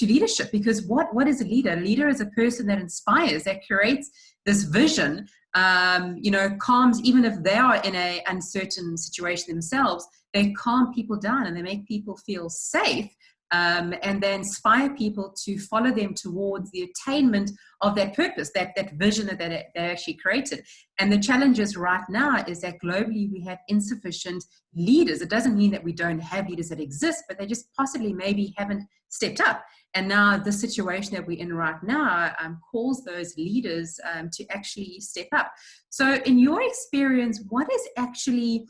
leadership, because what is a leader? A leader is a person that inspires, that creates this vision, calms, even if they are in an uncertain situation themselves, they calm people down and they make people feel safe. and they inspire people to follow them towards the attainment of that purpose, that vision that they actually created. And the challenges right now is that globally we have insufficient leaders. It doesn't mean that we don't have leaders that exist, but they just possibly maybe haven't stepped up. And now the situation that we're in right now calls those leaders to actually step up. So in your experience, what has actually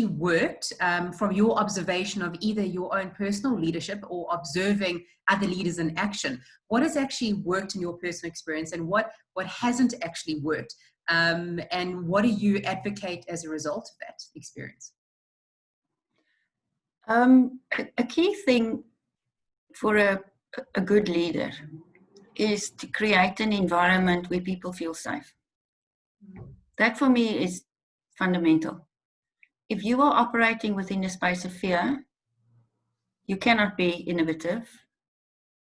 worked from your observation of either your own personal leadership or observing other leaders in action? What has actually worked in your personal experience, and what hasn't actually worked? And what do you advocate as a result of that experience? A key thing for a good leader is to create an environment where people feel safe. That for me is fundamental. If you are operating within a space of fear, you cannot be innovative,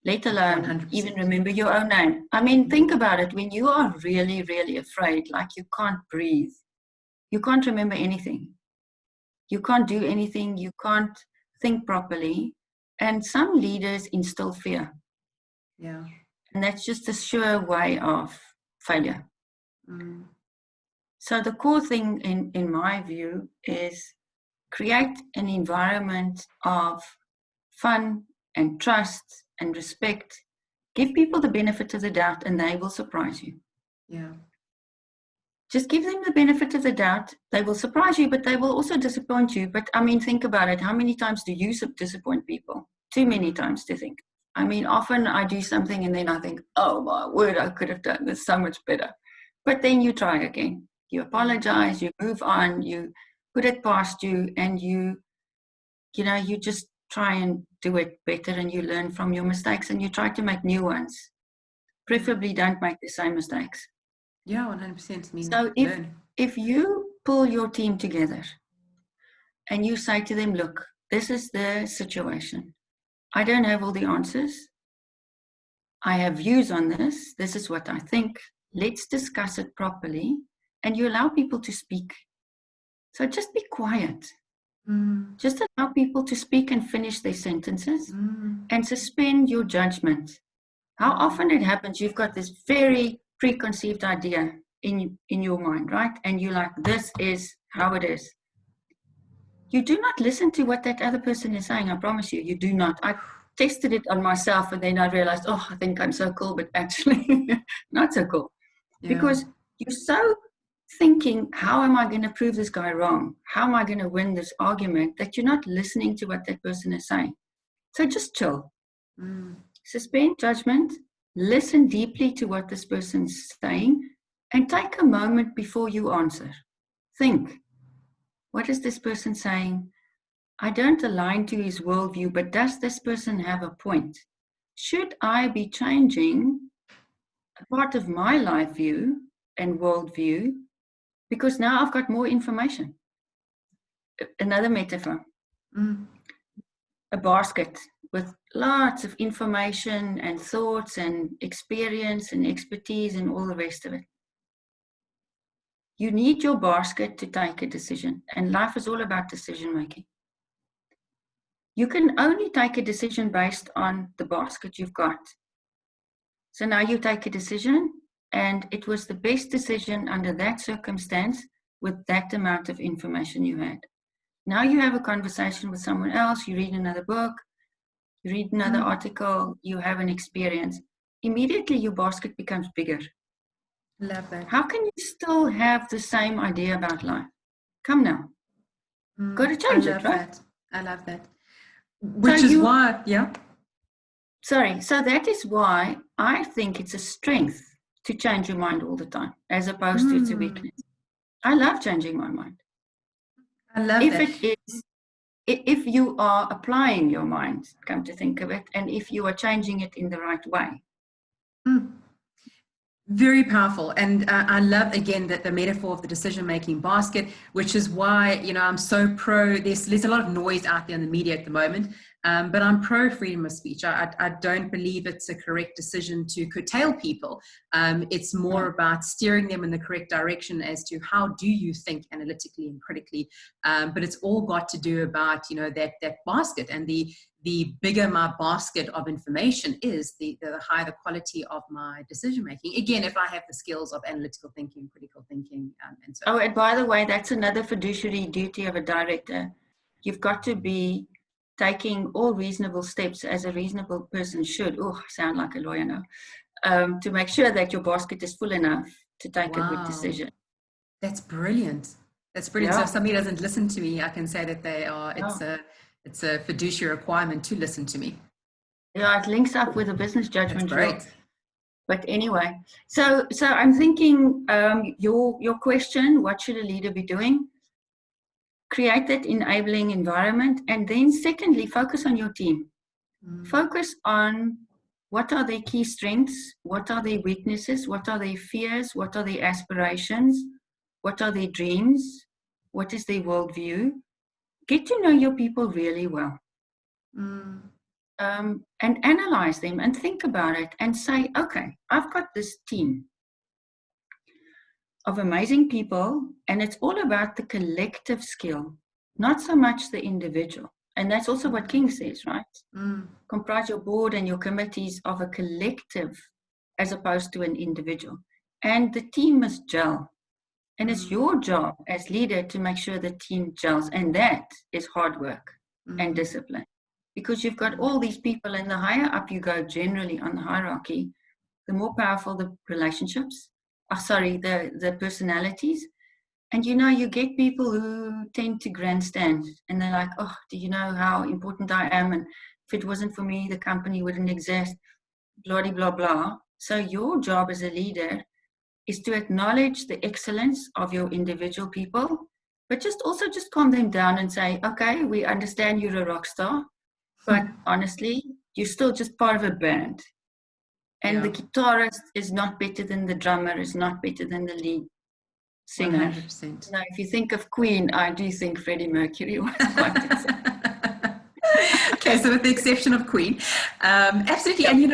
let alone 100%. even remember your own name. I mean, think about it. When you are really, really afraid, like you can't breathe, you can't remember anything. You can't do anything. You can't think properly. And some leaders instill fear. Yeah. And that's just a sure way of failure. So the core thing in my view is create an environment of fun and trust and respect. Give people the benefit of the doubt and they will surprise you. Yeah. Just give them the benefit of the doubt. They will surprise you, but they will also disappoint you. But I mean, think about it. How many times do you disappoint people? Too many times to think. I mean, often I do something and then I think, oh my word, I could have done this so much better. But then you try again. You apologize, you move on, you put it past you, and you just try and do it better, and you learn from your mistakes and you try to make new ones. Preferably don't make the same mistakes. Yeah, 100%. So if you pull your team together and you say to them, look, this is the situation. I don't have all the answers. I have views on this. This is what I think. Let's discuss it properly. And you allow people to speak. So just be quiet. Just allow people to speak and finish their sentences and suspend your judgment. How often it happens, you've got this very preconceived idea in your mind, right? And you're like, this is how it is. You do not listen to what that other person is saying. I promise you, you do not. I tested it on myself and then I realized, oh, I think I'm so cool, but actually not so cool. Yeah. Because you're so thinking, how am I going to prove this guy wrong? How am I going to win this argument, that you're not listening to what that person is saying? So just chill. Suspend judgment, listen deeply to what this person's saying, and take a moment before you answer. Think, what is this person saying? I don't align to his worldview, but does this person have a point? Should I be changing a part of my life view and worldview because now I've got more information? Another metaphor, a basket with lots of information and thoughts and experience and expertise and all the rest of it. You need your basket to take a decision, and life is all about decision making. You can only take a decision based on the basket you've got. So now you take a decision, and it was the best decision under that circumstance with that amount of information you had. Now you have a conversation with someone else, you read another book, you read another article, you have an experience. Immediately your basket becomes bigger. Love that. How can you still have the same idea about life? Come now. Got to change it, right? I love that. Which is why, yeah. Sorry. So that is why I think it's a strength to change your mind all the time, as opposed to it's a weakness. I love changing my mind. I love that. If you are applying your mind, come to think of it, and if you are changing it in the right way. Very powerful. And I love, again, that the metaphor of the decision-making basket, which is why, I'm so pro, there's a lot of noise out there in the media at the moment, but I'm pro freedom of speech. I don't believe it's a correct decision to curtail people. It's more about steering them in the correct direction as to how do you think analytically and critically. But it's all got to do about, that basket and the the bigger my basket of information is, the higher the quality of my decision making. Again, if I have the skills of analytical thinking, critical thinking, and so on. Oh, and by the way, that's another fiduciary duty of a director. You've got to be taking all reasonable steps, as a reasonable person should. Oh, I sound like a lawyer now. To make sure that your basket is full enough to take a good decision. That's brilliant. That's brilliant. Yeah. So if somebody doesn't listen to me, I can say that they are. Yeah. It's a fiduciary requirement to listen to me. Yeah, it links up with a business judgment. That's great. But anyway, so I'm thinking your question: what should a leader be doing? Create that enabling environment, and then secondly, focus on your team. Focus on what are their key strengths, what are their weaknesses, what are their fears, what are their aspirations, what are their dreams, what is their worldview. Get to know your people really well. And analyze them and think about it and say, okay, I've got this team of amazing people, and it's all about the collective skill, not so much the individual. And that's also what King says, right? Comprise your board and your committees of a collective as opposed to an individual. And the team must gel. And it's your job as leader to make sure the team gels. And that is hard work and discipline. Because you've got all these people, and the higher up you go generally on the hierarchy, the more powerful the relationships, the personalities. And you get people who tend to grandstand, and they're like, oh, do you know how important I am? And if it wasn't for me, the company wouldn't exist, blah, blah, blah. So your job as a leader is to acknowledge the excellence of your individual people, but just calm them down and say, okay, we understand you're a rock star, but honestly, you're still just part of a band. And the guitarist is not better than the drummer, is not better than the lead singer. 100%. Now, if you think of Queen, I do think Freddie Mercury was quite excellent. Okay, so with the exception of Queen, absolutely. And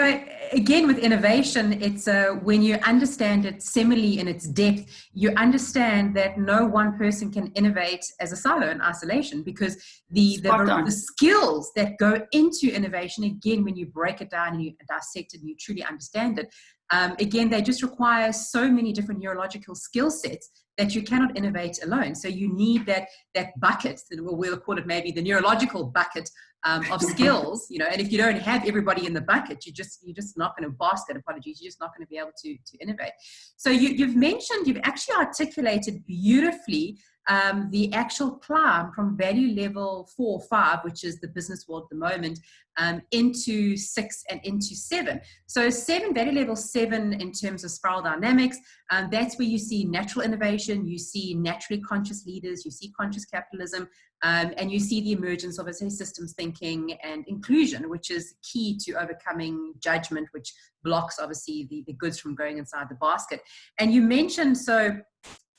again, with innovation, it's when you understand it similarly in its depth, you understand that no one person can innovate as a silo in isolation, because the skills that go into innovation, again, when you break it down and you dissect it and you truly understand it, again, they just require so many different neurological skill sets that you cannot innovate alone. So you need that bucket, we'll call it maybe the neurological bucket of skills, and if you don't have everybody in the bucket, you're just not going to basket, apologies, you're just not going to be able to innovate. So you've actually articulated beautifully the actual climb from value level 4 or 5, which is the business world at the moment, into 6 and into 7. So 7, value level 7 in terms of spiral dynamics, that's where you see natural innovation, you see naturally conscious leaders, you see conscious capitalism, and you see the emergence of, as I say, systems thinking and inclusion, which is key to overcoming judgment, which blocks obviously the goods from going inside the basket. And you mentioned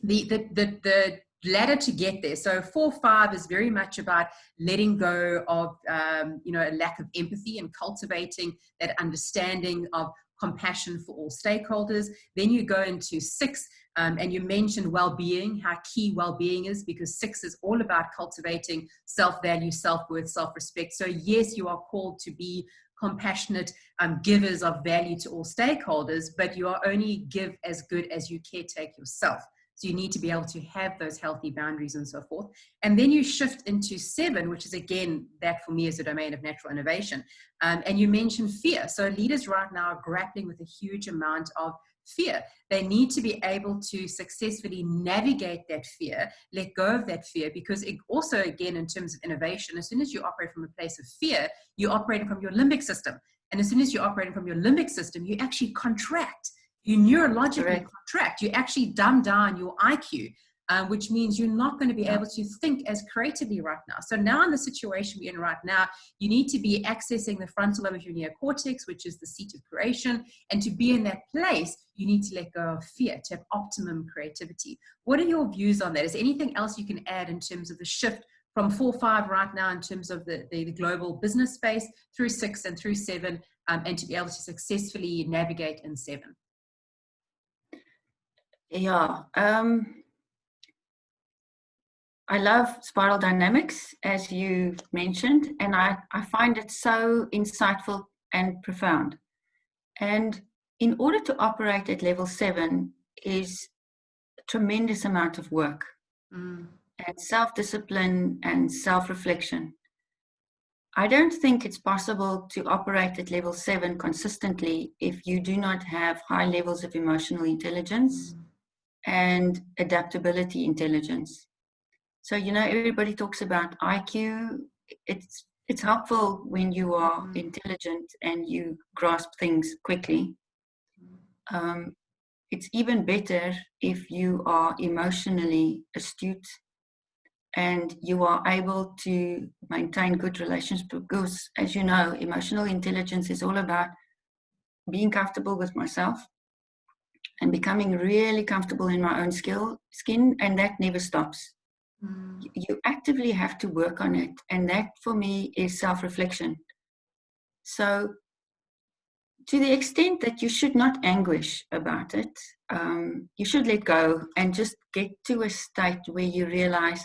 the ladder to get there. So 4-5 is very much about letting go of a lack of empathy and cultivating that understanding of compassion for all stakeholders. Then you go into 6, and you mentioned well-being, how key well-being is, because 6 is all about cultivating self-value, self-worth, self-respect. So yes, you are called to be compassionate givers of value to all stakeholders, but you are only give as good as you caretake yourself. So you need to be able to have those healthy boundaries and so forth. And then you shift into 7, which is, again, that for me is the domain of natural innovation. And you mentioned fear. So leaders right now are grappling with a huge amount of fear. They need to be able to successfully navigate that fear, let go of that fear, because it also, again, in terms of innovation, as soon as you operate from a place of fear, you're operating from your limbic system. And as soon as you're operating from your limbic system, you actually contract. You neurologically contract. You actually dumb down your IQ, which means you're not going to be able to think as creatively right now. So now in the situation we're in right now, you need to be accessing the frontal lobe of your neocortex, which is the seat of creation. And to be in that place, you need to let go of fear to have optimum creativity. What are your views on that? Is there anything else you can add in terms of the shift from 4-5 right now in terms of the global business space through 6 and through 7, and to be able to successfully navigate in 7? Yeah, I love spiral dynamics, as you mentioned, and I find it so insightful and profound. And in order to operate at level 7 is a tremendous amount of work and self-discipline and self-reflection. I don't think it's possible to operate at level 7 consistently if you do not have high levels of emotional intelligence and adaptability intelligence. So, you know, everybody talks about IQ. It's helpful when you are intelligent and you grasp things quickly. It's even better if you are emotionally astute and you are able to maintain good relations, because, as you know, emotional intelligence is all about being comfortable with myself and becoming really comfortable in my own skin, and that never stops. You actively have to work on it, and that for me is self-reflection. So to the extent that you should not anguish about it, you should let go and just get to a state where you realize,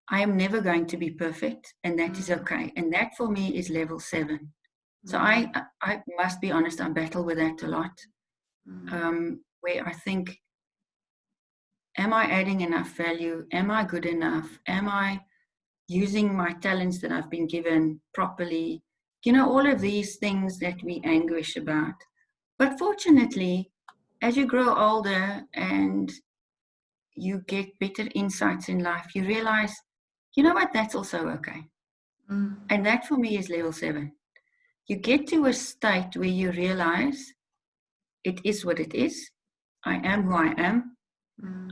I am never going to be perfect, and that is okay. And that for me is level 7. So I must be honest, I battle with that a lot, where I think, am I adding enough value? Am I good enough? Am I using my talents that I've been given properly? You know, all of these things that we anguish about. But fortunately, as you grow older and you get better insights in life, you realize, you know what, that's also okay. And that for me is level 7. You get to a state where you realize it is what it is. I am who I am.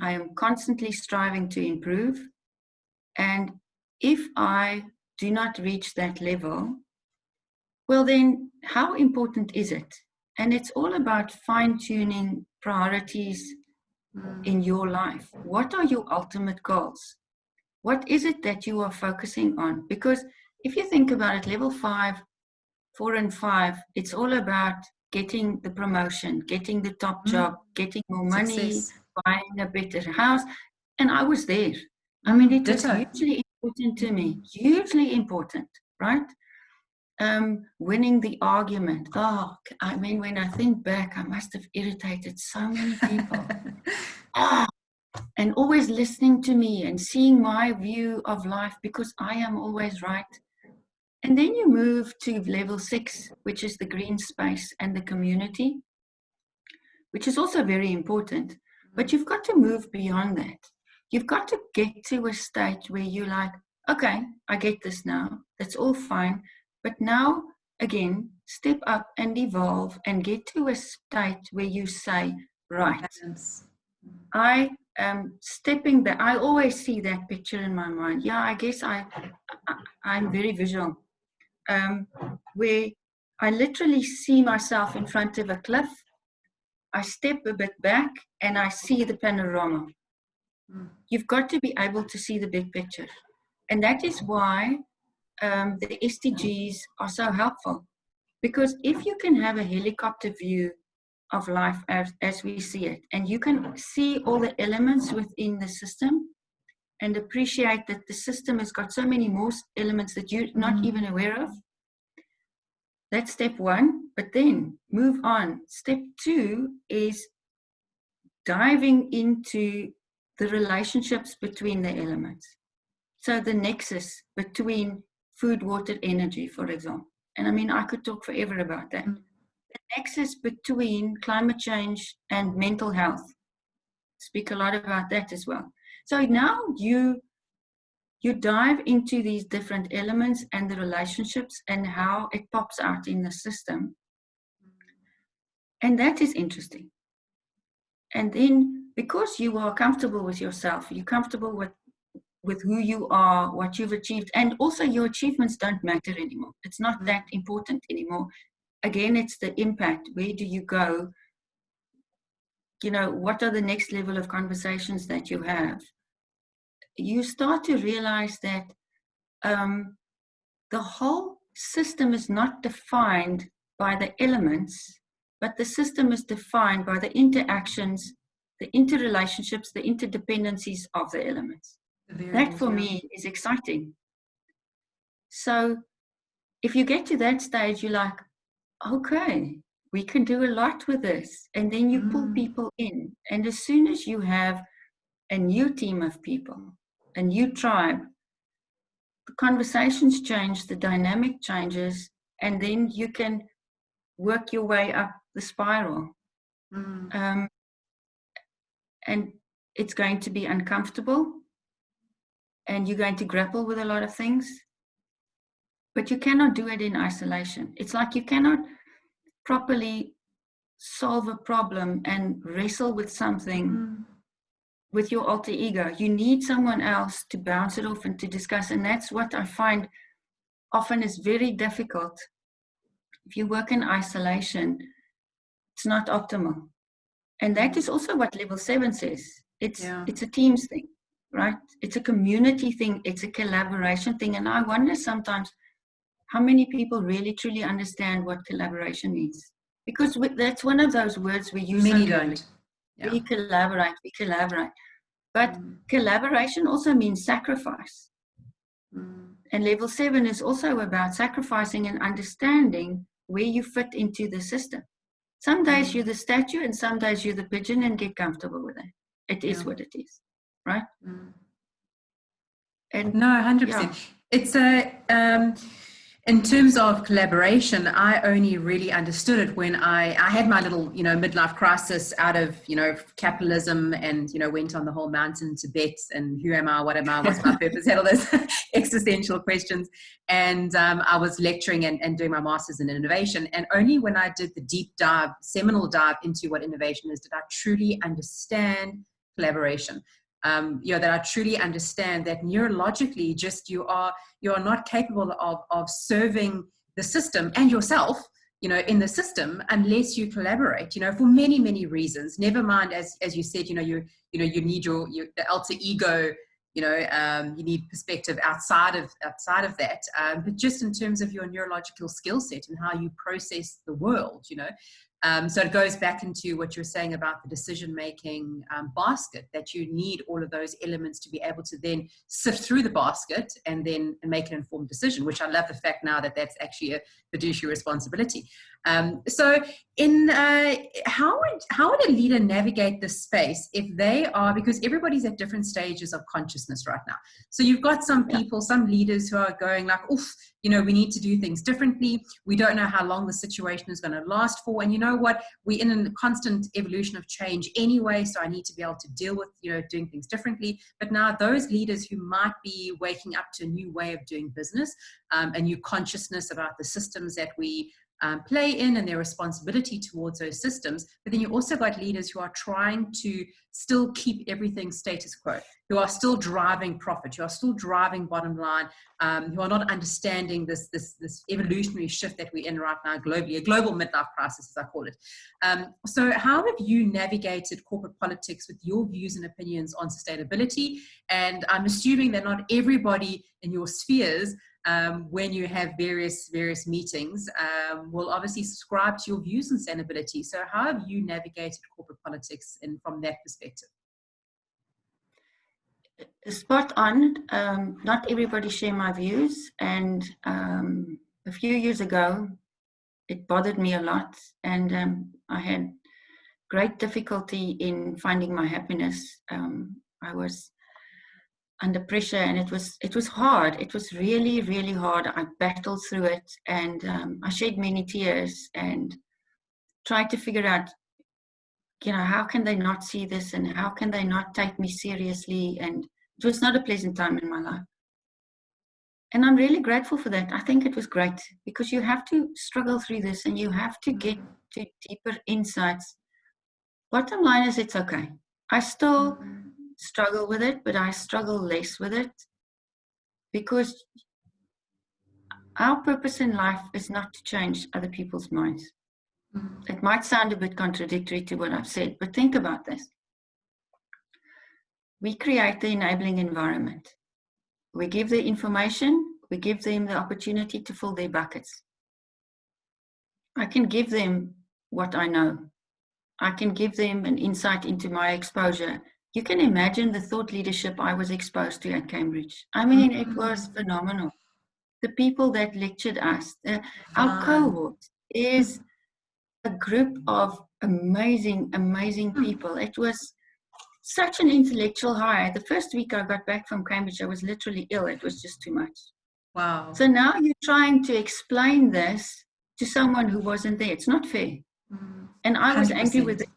I am constantly striving to improve. And if I do not reach that level, well, then how important is it? And it's all about fine-tuning priorities in your life. What are your ultimate goals? What is it that you are focusing on? Because if you think about it, level 5, 4 and 5, it's all about getting the promotion, getting the top job, getting more money, buying a better house. And I was there. I mean, it was hugely important to me, hugely important, right? Winning the argument. Oh, I mean, when I think back, I must have irritated so many people. And always listening to me and seeing my view of life, because I am always right. And then you move to level 6, which is the green space and the community, which is also very important. But you've got to move beyond that. You've got to get to a state where you're like, okay, I get this now. That's all fine. But now, again, step up and evolve and get to a state where you say, right, I am stepping back. I always see that picture in my mind. Yeah, I guess I'm very visual. Where I literally see myself in front of a cliff. I step a bit back and I see the panorama. You've got to be able to see the big picture. And that is why the SDGs are so helpful. Because if you can have a helicopter view of life as we see it, and you can see all the elements within the system and appreciate that the system has got so many more elements that you're not even aware of, that's step 1. But then move on. Step 2 is diving into the relationships between the elements. So the nexus between food, water, energy, for example. And I mean, I could talk forever about that. The nexus between climate change and mental health. Speak a lot about that as well. So now you dive into these different elements and the relationships and how it pops out in the system. And that is interesting. And then because you are comfortable with yourself, you're comfortable with who you are, what you've achieved, and also your achievements don't matter anymore. It's not that important anymore. Again, it's the impact. Where do you go? You know, what are the next level of conversations that you have? You start to realize that the whole system is not defined by the elements, but the system is defined by the interactions, the interrelationships, the interdependencies of the elements. That for yeah. me is exciting. So if you get to that stage, you're like, okay, we can do a lot with this. And then you pull people in. And as soon as you have a new team of people, a new tribe, the conversations change, the dynamic changes, and then you can work your way up the spiral. And it's going to be uncomfortable, and you're going to grapple with a lot of things, but you cannot do it in isolation. It's like you cannot properly solve a problem and wrestle with something with your alter ego. You need someone else to bounce it off and to discuss. And that's what I find often is very difficult. If you work in isolation, it's not optimal. And that is also what level 7 says. It's a teams thing, right? It's a community thing. It's a collaboration thing. And I wonder sometimes how many people really truly understand what collaboration means. Because that's one of those words we use. Many don't. Yeah. We collaborate. But collaboration also means sacrifice. And level 7 is also about sacrificing and understanding where you fit into the system. Some days you're the statue and some days you're the pigeon, and get comfortable with it. It is what it is, right? And no, 100%. It's in terms of collaboration, I only really understood it when I had my little, midlife crisis out of, capitalism, and, went on the whole mountain to Tibet, and who am I, what am I, what's my purpose, had all those existential questions. And I was lecturing and doing my master's in innovation. And only when I did the deep dive, seminal dive into what innovation is, did I truly understand collaboration. That I truly understand that neurologically, just you are not capable of serving the system and yourself, in the system, unless you collaborate, for many, many reasons. Never mind, as you said, you need the alter ego, you need perspective outside of that, but just in terms of your neurological skill set and how you process the world, so it goes back into what you're saying about the decision-making basket, that you need all of those elements to be able to then sift through the basket and then make an informed decision, which I love the fact now that that's actually a fiduciary responsibility. So how would a leader navigate this space if they are, because everybody's at different stages of consciousness right now. So you've got some people, some leaders who are going like, oof, we need to do things differently. We don't know how long the situation is going to last for. And you know what? We're in a constant evolution of change anyway. So I need to be able to deal with, doing things differently. But now those leaders who might be waking up to a new way of doing business, a new consciousness about the systems that we play in and their responsibility towards those systems. But then you also got leaders who are trying to still keep everything status quo, who are still driving profit, who are still driving bottom line, who are not understanding this evolutionary shift that we're in right now globally, a global midlife crisis, as I call it. So how have you navigated corporate politics with your views and opinions on sustainability? And I'm assuming that not everybody in your spheres, when you have various meetings, will obviously subscribe to your views on sustainability. So how have you navigated corporate politics from that perspective? Spot on. Not everybody share my views. And a few years ago, it bothered me a lot. And I had great difficulty in finding my happiness. I was under pressure, and it was hard. It was really, really hard. I battled through it, and I shed many tears and tried to figure out, how can they not see this, and how can they not take me seriously? And it was not a pleasant time in my life. And I'm really grateful for that. I think it was great, because you have to struggle through this, and you have to get to deeper insights. Bottom line is, it's okay. I still struggle with it, but I struggle less with it, because our purpose in life is not to change other people's minds. It might sound a bit contradictory to what I've said, but think about this. We create the enabling environment. We give the information, we give them the opportunity to fill their buckets. I can give them what I know. I can give them an insight into my exposure you can imagine the thought leadership I was exposed to at Cambridge. I mean, it was phenomenal. The people that lectured us, our cohort is a group of amazing, amazing people. It was such an intellectual high. The first week I got back from Cambridge, I was literally ill. It was just too much. Wow. So now you're trying to explain this to someone who wasn't there. It's not fair. And I was 100%. Angry with it.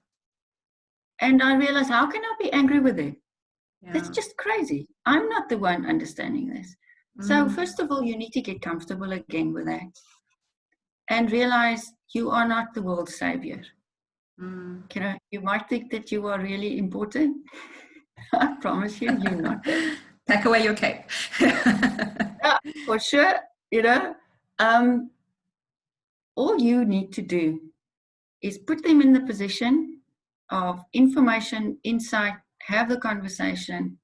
And I realized, how can I be angry with it? Yeah. That's just crazy. I'm not the one understanding this. So first of all, you need to get comfortable again with that and realize you are not the world's savior. You know, you might think that you are really important. I promise you, you're not. Pack away your cape. Yeah, for sure. You know, all you need to do is put them in the position of information, insight, have the conversation,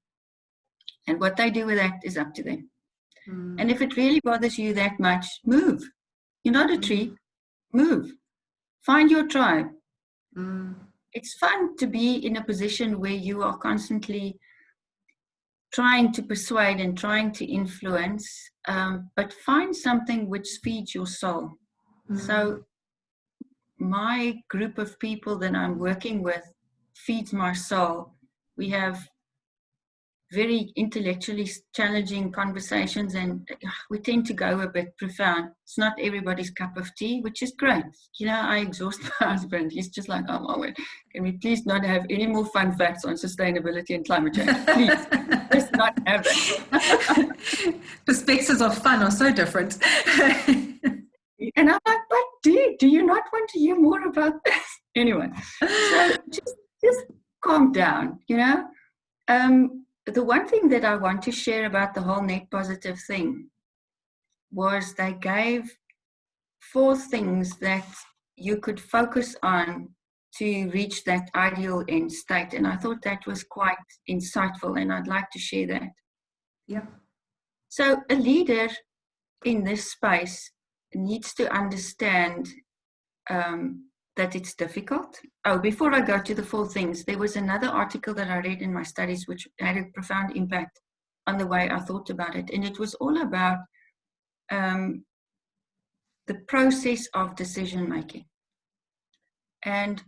and what they do with that is up to them. And if it really bothers you that much, move. You're not a tree. Move. Find your tribe. It's fun to be in a position where you are constantly trying to persuade and trying to influence, but find something which feeds your soul. So my group of people that I'm working with feeds my soul. We have very intellectually challenging conversations, and we tend to go a bit profound. It's not everybody's cup of tea, which is great. You know, I exhaust my husband. He's just like, oh my word, can we please not have any more fun facts on sustainability and climate change? Please, just not have that. Perspectives of fun are so different. And I'm like, but dude, do you not want to hear more about this? Anyway, so just calm down, you know. The one thing that I want to share about the whole net positive thing was they gave 4 things that you could focus on to reach that ideal end state. And I thought that was quite insightful, and I'd like to share that. Yeah. So a leader in this space needs to understand that it's difficult. Oh, before I go to the 4 things, there was another article that I read in my studies which had a profound impact on the way I thought about it. And it was all about the process of decision making. And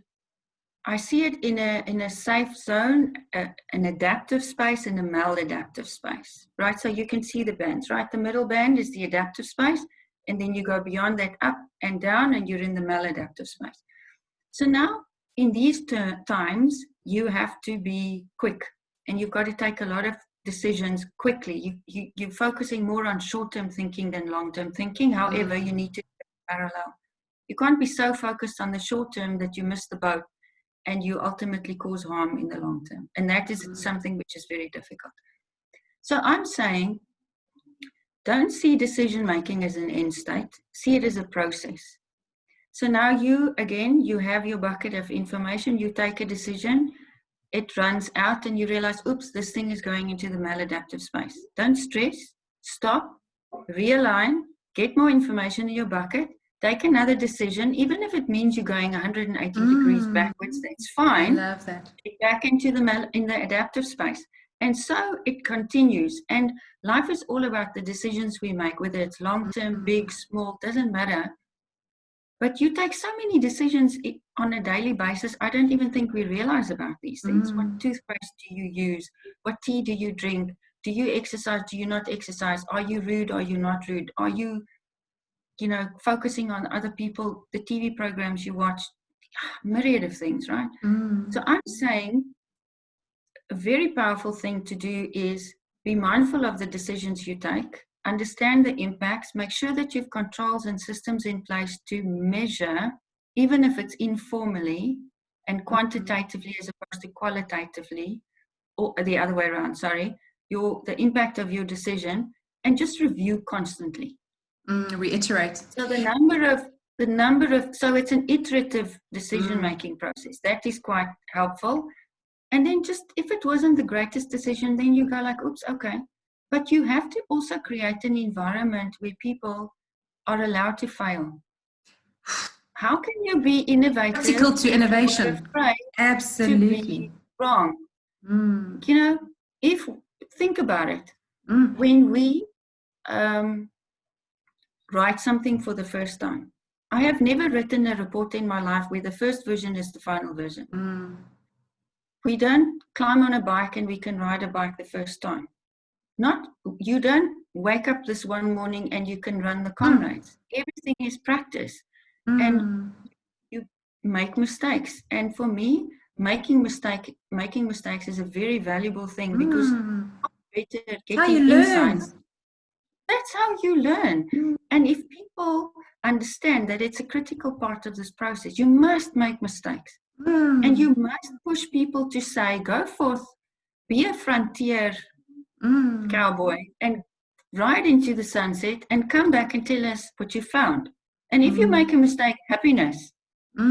I see it in a safe zone, an adaptive space and a maladaptive space, right? So you can see the bands, right? The middle band is the adaptive space, and then you go beyond that up and down, and you're in the maladaptive space. So now, in these times, you have to be quick, and you've got to take a lot of decisions quickly. You're focusing more on short-term thinking than long-term thinking. However, you need to parallel. You can't be so focused on the short-term that you miss the boat and you ultimately cause harm in the long-term. And that is something which is very difficult. So I'm saying, don't see decision-making as an end state. See it as a process. So now you have your bucket of information, you take a decision, it runs out and you realize, oops, this thing is going into the maladaptive space. Don't stress, stop, realign, get more information in your bucket, take another decision, even if it means you're going 180 degrees backwards, that's fine. I love that. Get back into the adaptive space. And so it continues. And life is all about the decisions we make, whether it's long-term, big, small, doesn't matter. But you take so many decisions on a daily basis, I don't even think we realize about these things. What toothpaste do you use? What tea do you drink? Do you exercise? Do you not exercise? Are you rude? Are you not rude? Are you, focusing on other people, the TV programs you watch, myriad of things, right? So I'm saying a very powerful thing to do is be mindful of the decisions you take. Understand the impacts, make sure that you have controls and systems in place to measure, even if it's informally and quantitatively as opposed to qualitatively, or the other way around, the impact of your decision, and just review constantly. Reiterate. So the number of, so it's an iterative decision-making process. That is quite helpful. And then just, if it wasn't the greatest decision, then you go like, oops, okay. But you have to also create an environment where people are allowed to fail. How can you be innovative? Critical to innovation. Absolutely. To be wrong. You know, think about it. When we write something for the first time, I have never written a report in my life where the first version is the final version. We don't climb on a bike and we can ride a bike the first time. You don't wake up this one morning and you can run the comrades. Everything is practice. And you make mistakes. And for me, making mistakes is a very valuable thing because better at getting insights. That's how you learn. And if people understand that it's a critical part of this process, you must make mistakes. And you must push people to say, go forth, be a frontier cowboy and ride into the sunset and come back and tell us what you found. And if you make a mistake, happiness.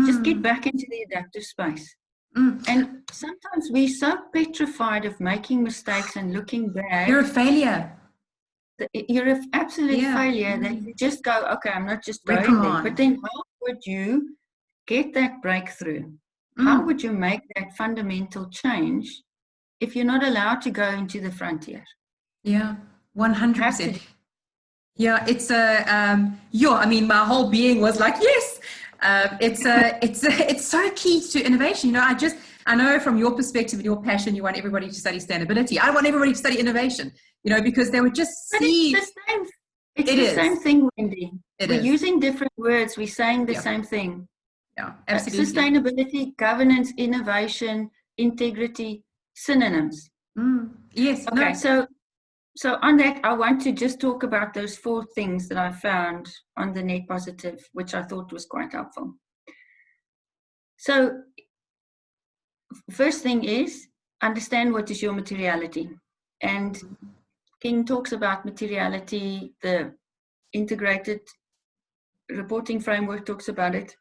Just get back into the adaptive space. And sometimes we're so petrified of making mistakes and looking back. You're a failure. You're an absolute failure that you just go, okay, I'm not just going there. But then how would you get that breakthrough? How would you make that fundamental change if you're not allowed to go into the frontier? Yeah, 100%. Yeah, it's I mean, my whole being was like, yes. It's so key to innovation. You know, I know from your perspective and your passion, you want everybody to study sustainability. I want everybody to study innovation, you know, because they would just see. It's the same thing, Wendy. We're using different words. We're saying the same thing. Yeah, absolutely. Sustainability, governance, innovation, integrity, synonyms. Yes. Okay, so on that, I want to just talk about those 4 things that I found on the Net Positive, which I thought was quite helpful. So first thing is, understand what is your materiality. And King talks about materiality, the integrated reporting framework talks about it,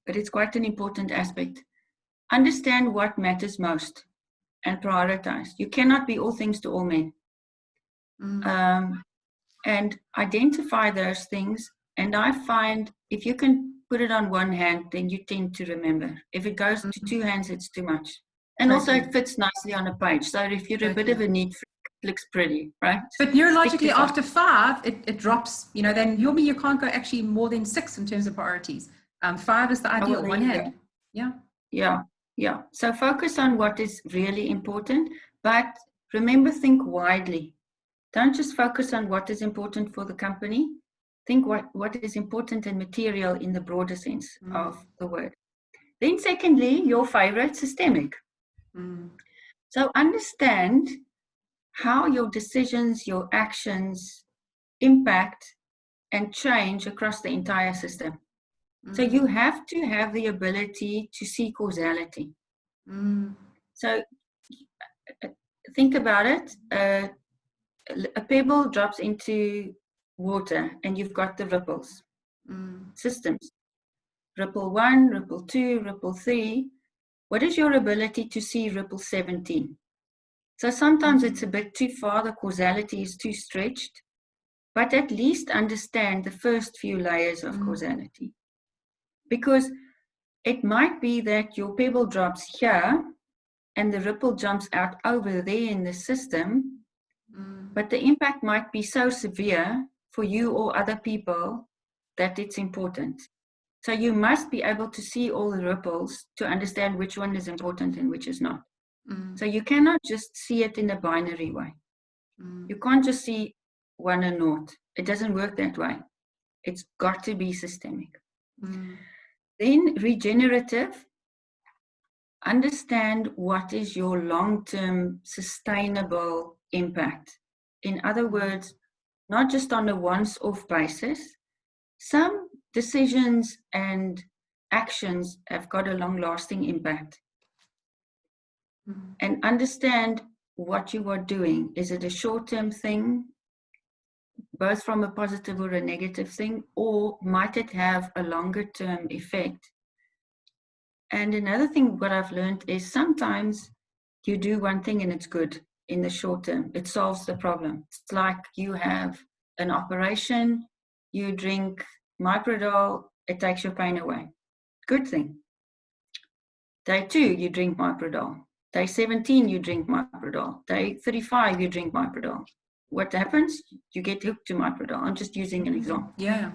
but it's quite an important aspect. Understand what matters most and prioritize. You cannot be all things to all men. And identify those things. And I find if you can put it on one hand, then you tend to remember. If it goes to 2 hands, it's too much. And also it fits nicely on a page. So if you're a bit of a neat freak, it looks pretty, right? But neurologically, after 5, it drops, you know, then you can't go actually more than 6 in terms of priorities. 5 is the ideal, one hand. Yeah. So focus on what is really important, but remember, think widely. Don't just focus on what is important for the company. Think what is important and material in the broader sense of the word. Then secondly, your favorite, systemic. So understand how your decisions, your actions impact and change across the entire system. So you have to have the ability to see causality. So think about it. A pebble drops into water and you've got the ripples. Systems. Ripple 1, ripple 2, ripple 3. What is your ability to see ripple 17? So sometimes it's a bit too far, the causality is too stretched, but at least understand the first few layers of causality. Because it might be that your pebble drops here and the ripple jumps out over there in the system, but the impact might be so severe for you or other people that it's important. So you must be able to see all the ripples to understand which one is important and which is not. So you cannot just see it in a binary way. You can't just see 1 and 0. It doesn't work that way. It's got to be systemic. Then regenerative. Understand what is your long-term sustainable impact. In other words, not just on a once-off basis. Some decisions and actions have got a long-lasting impact. And understand what you are doing. Is it a short-term thing, both from a positive or a negative thing, or might it have a longer-term effect? And another thing, what I've learned is sometimes you do one thing and it's good in the short term. It solves the problem. It's like you have an operation, you drink Myprodol, it takes your pain away. Good thing. Day 2, you drink Myprodol. Day 17, you drink Myprodol. Day 35, you drink Myprodol. What happens? You get hooked to Myprodol. I'm just using an example. Yeah.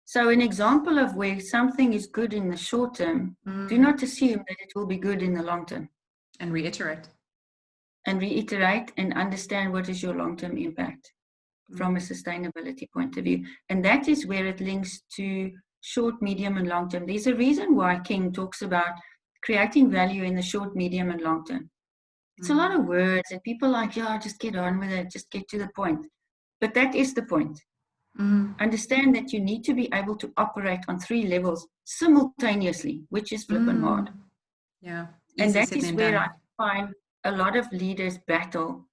So an example of where something is good in the short term, do not assume that it will be good in the long term. And reiterate. And reiterate and understand what is your long-term impact from a sustainability point of view. And that is where it links to short, medium, and long term. There's a reason why King talks about creating value in the short, medium, and long term. It's a lot of words, and people are like, yeah, just get on with it, just get to the point. But that is the point. Understand that you need to be able to operate on 3 levels simultaneously, which is flipping hard. Yeah. And that is where I find a lot of leaders battle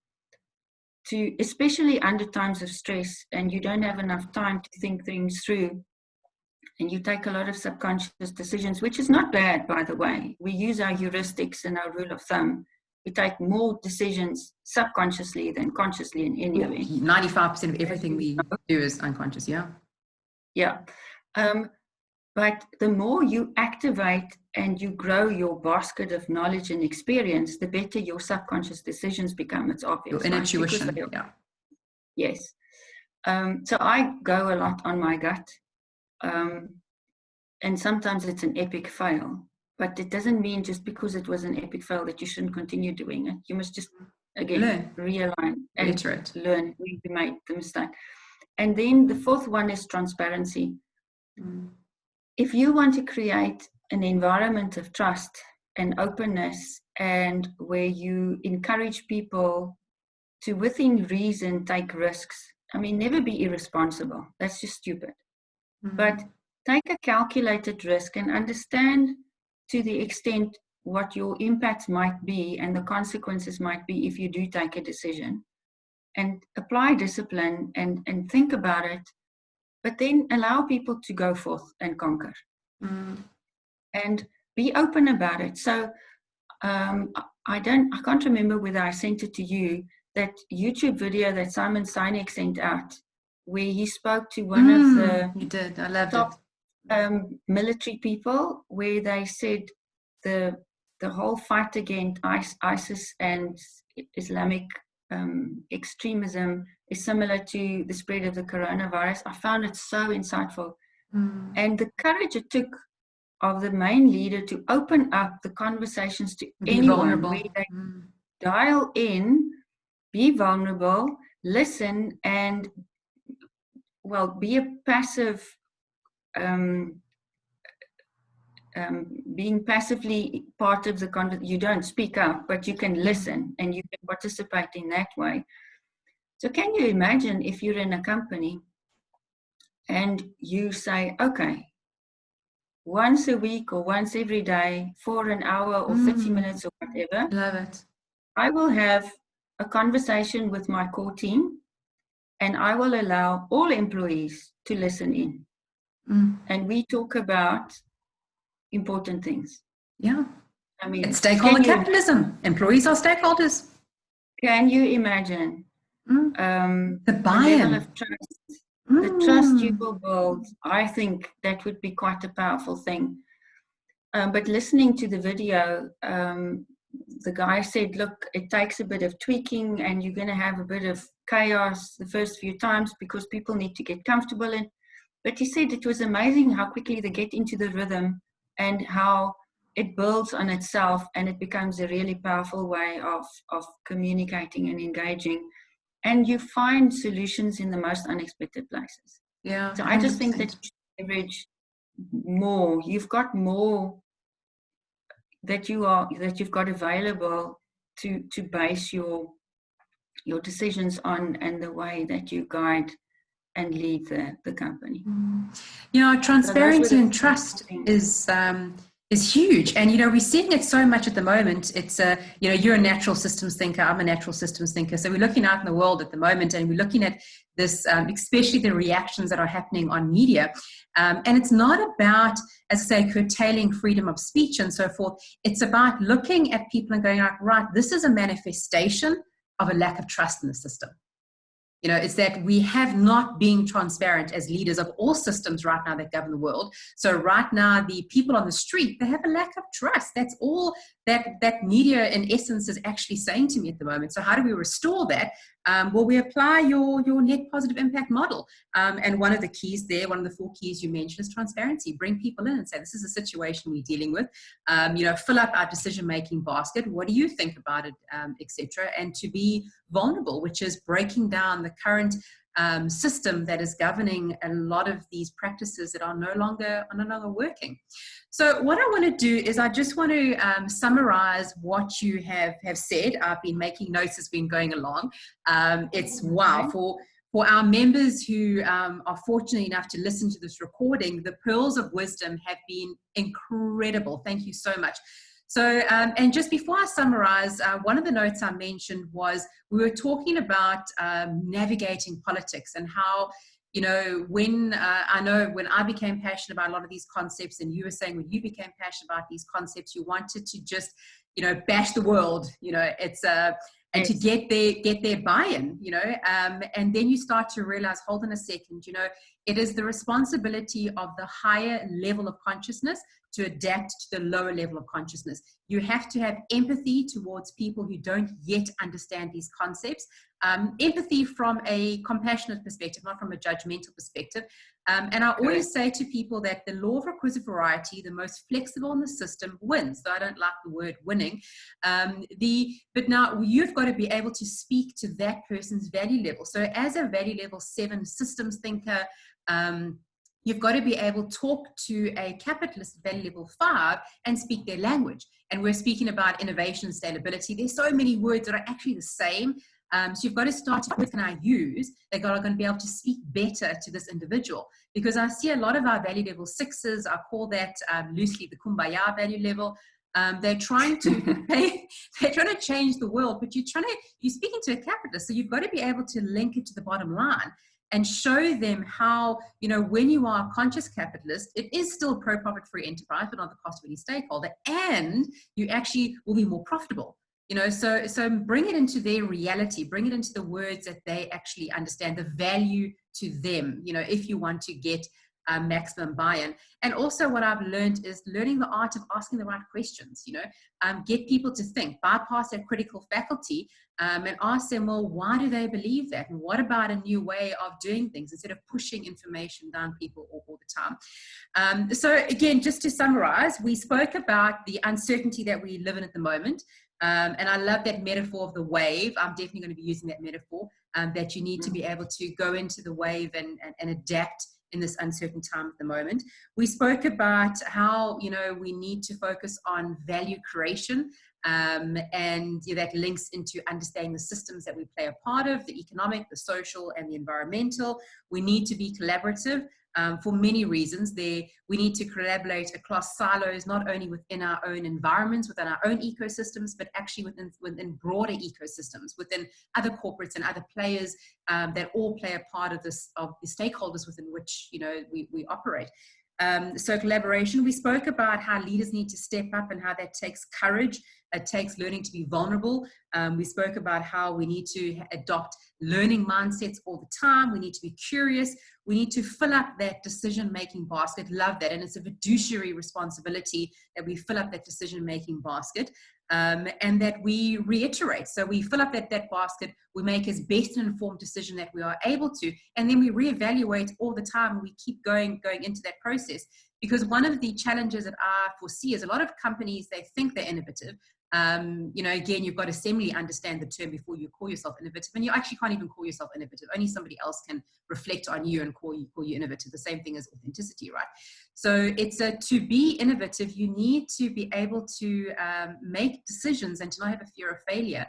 to, especially under times of stress, and you don't have enough time to think things through, and you take a lot of subconscious decisions, which is not bad, by the way. We use our heuristics and our rule of thumb. We take more decisions subconsciously than consciously in any event. 95% of everything we do is unconscious, yeah. Yeah. But the more you activate and you grow your basket of knowledge and experience, the better your subconscious decisions become. It's obvious. Your intuition, yeah. Yes. So I go a lot on my gut. And sometimes it's an epic fail. But it doesn't mean just because it was an epic fail that you shouldn't continue doing it. You must just, again, realign and learn where you made the mistake. And then the fourth one is transparency. If you want to create an environment of trust and openness, and where you encourage people to, within reason, take risks, I mean, never be irresponsible. That's just stupid. But take a calculated risk and understand to the extent what your impacts might be and the consequences might be if you do take a decision, and apply discipline and think about it, but then allow people to go forth and conquer and be open about it. So I can't remember whether I sent it to you, that YouTube video that Simon Sinek sent out, where he spoke to one of the you did. I loved top military people, where they said the whole fight against ISIS and Islamic extremism is similar to the spread of the coronavirus. I found it so insightful. And the courage it took of the main leader to open up the conversations to anyone, where they dial in, be vulnerable, listen, and, well, be a passive, being passively part of the conversation. You don't speak up, but you can listen and you can participate in that way. So can you imagine if you're in a company and you say, okay, once a week or once every day for an hour or 30 minutes or whatever, love it, I will have a conversation with my core team, and I will allow all employees to listen in. And we talk about important things. Yeah. I mean, it's stakeholder capitalism. Employees are stakeholders. Can you imagine the buy-in, level of trust, the trust you will build? I think that would be quite a powerful thing. But listening to the video, the guy said, look, it takes a bit of tweaking, and you're going to have a bit of chaos the first few times because people need to get comfortable in. But he said it was amazing how quickly they get into the rhythm and how it builds on itself, and it becomes a really powerful way of communicating and engaging. And you find solutions in the most unexpected places. Yeah. So I just think that you should leverage more. You've got more that you've got available to base your decisions on, and the way that you guide and lead the company. Transparency and trust is huge. And, we're seeing it so much at the moment. It's, you're a natural systems thinker. I'm a natural systems thinker. So we're looking out in the world at the moment, and we're looking at this, especially the reactions that are happening on media. And it's not about, as I say, curtailing freedom of speech and so forth. It's about looking at people and going, right, this is a manifestation of a lack of trust in the system. It's that we have not been transparent as leaders of all systems right now that govern the world. So right now, the people on the street, they have a lack of trust. That's all that media in essence is actually saying to me at the moment. So how do we restore that? Well, we apply your net positive impact model. And one of the keys there, one of the 4 keys you mentioned is transparency. Bring people in and say, this is a situation we're dealing with. Fill up our decision-making basket. What do you think about it, etc. And to be vulnerable, which is breaking down the current system that is governing a lot of these practices that are no longer working. So what I want to do is I just want to summarize what you have said. I've been making notes as been going along. It's wow, for our members who are fortunate enough to listen to this recording, the pearls of wisdom have been incredible. Thank you so much. So, and just before I summarize, one of the notes I mentioned was we were talking about navigating politics and how, when I became passionate about a lot of these concepts, and you were saying when you became passionate about these concepts, you wanted to just, bash the world, and to get their buy-in, and then you start to realize, hold on a second, it is the responsibility of the higher level of consciousness to adapt to the lower level of consciousness. You have to have empathy towards people who don't yet understand these concepts. Empathy from a compassionate perspective, not from a judgmental perspective. And I always say to people that the law of requisite variety, the most flexible in the system, wins. So I don't like the word winning. But now you've got to be able to speak to that person's value level. So as a value level 7 systems thinker, you've got to be able to talk to a capitalist value level 5 and speak their language. And we're speaking about innovation, scalability. There's so many words that are actually the same. So you've got to start with, can I use, they're going to be able to speak better to this individual. Because I see a lot of our value level 6s, I call that loosely the kumbaya value level. They're trying to change the world, but you're speaking to a capitalist. So you've got to be able to link it to the bottom line and show them how, when you are a conscious capitalist, it is still pro-profit free enterprise, but not the cost of any stakeholder, and you actually will be more profitable. So bring it into their reality, bring it into the words that they actually understand, the value to them, if you want to get maximum buy-in. And also what I've learned is learning the art of asking the right questions, get people to think, bypass their critical faculty, and ask them, well, why do they believe that? And what about a new way of doing things instead of pushing information down people all the time? So again, just to summarize, we spoke about the uncertainty that we live in at the moment. And I love that metaphor of the wave. I'm definitely going to be using that metaphor, that you need to be able to go into the wave and adapt in this uncertain time at the moment. We spoke about how, we need to focus on value creation, and that links into understanding the systems that we play a part of, the economic, the social, and the environmental. We need to be collaborative. For many reasons. We need to collaborate across silos, not only within our own environments, within our own ecosystems, but actually within broader ecosystems, within other corporates and other players that all play a part of the stakeholders within which we operate. So collaboration, we spoke about how leaders need to step up and how that takes courage. It takes learning to be vulnerable. We spoke about how we need to adopt learning mindsets all the time. We need to be curious. We need to fill up that decision-making basket. Love that. And it's a fiduciary responsibility that we fill up that decision-making basket, and that we reiterate. So we fill up that basket, we make as best an informed decision that we are able to, and then we reevaluate all the time, and we keep going into that process. Because one of the challenges that I foresee is a lot of companies, they think they're innovative. Again, you've got to seemingly understand the term before you call yourself innovative, and you actually can't even call yourself innovative. Only somebody else can reflect on you and call you innovative. The same thing as authenticity, right? So it's to be innovative, you need to be able to make decisions and to not have a fear of failure.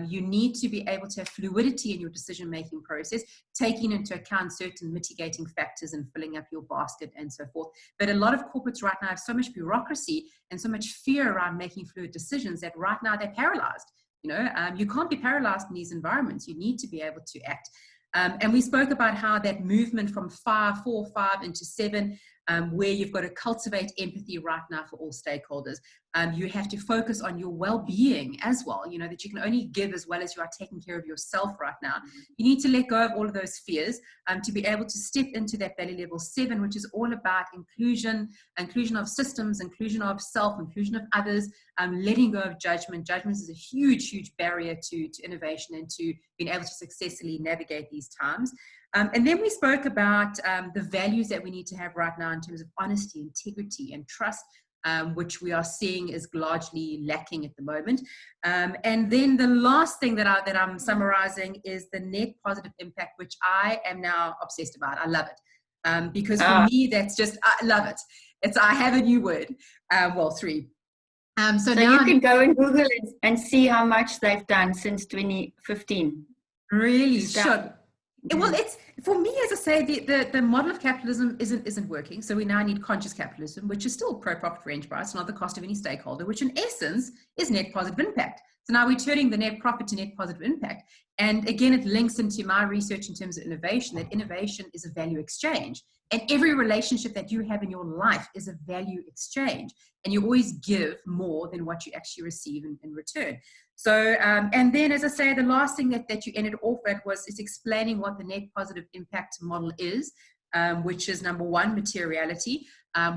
You need to be able to have fluidity in your decision-making process, taking into account certain mitigating factors and filling up your basket and so forth. But a lot of corporates right now have so much bureaucracy and so much fear around making fluid decisions that right now they're paralyzed. You can't be paralyzed in these environments. You need to be able to act. And we spoke about how that movement from 4, 5 into 7, where you've got to cultivate empathy right now for all stakeholders. You have to focus on your well-being as well, you know, that you can only give as well as you are taking care of yourself right now. You need to let go of all of those fears to be able to step into that value level 7, which is all about inclusion of systems, inclusion of self, inclusion of others, letting go of judgment. Judgment is a huge barrier to innovation and to being able to successfully navigate these times. And then we spoke about the values that we need to have right now in terms of honesty, integrity, and trust, which we are seeing is largely lacking at the moment. And then the last thing that I'm summarizing is the net positive impact, which I am now obsessed about. I love it. Because for me, that's just, I love it. I have a new word, well, 3. So now you can go and Google it and see how much they've done since 2015. Really? Sure. Well, it's, for me, as I say, the model of capitalism isn't working. So we now need conscious capitalism, which is still pro-profit for enterprise, not the cost of any stakeholder, which in essence is net positive impact. So now we're turning the net profit to net positive impact. And again, it links into my research in terms of innovation, that innovation is a value exchange. And every relationship that you have in your life is a value exchange. And you always give more than what you actually receive in return. So, and then, as I say, the last thing that you ended off at is explaining what the net positive impact model is, which is number 1, materiality.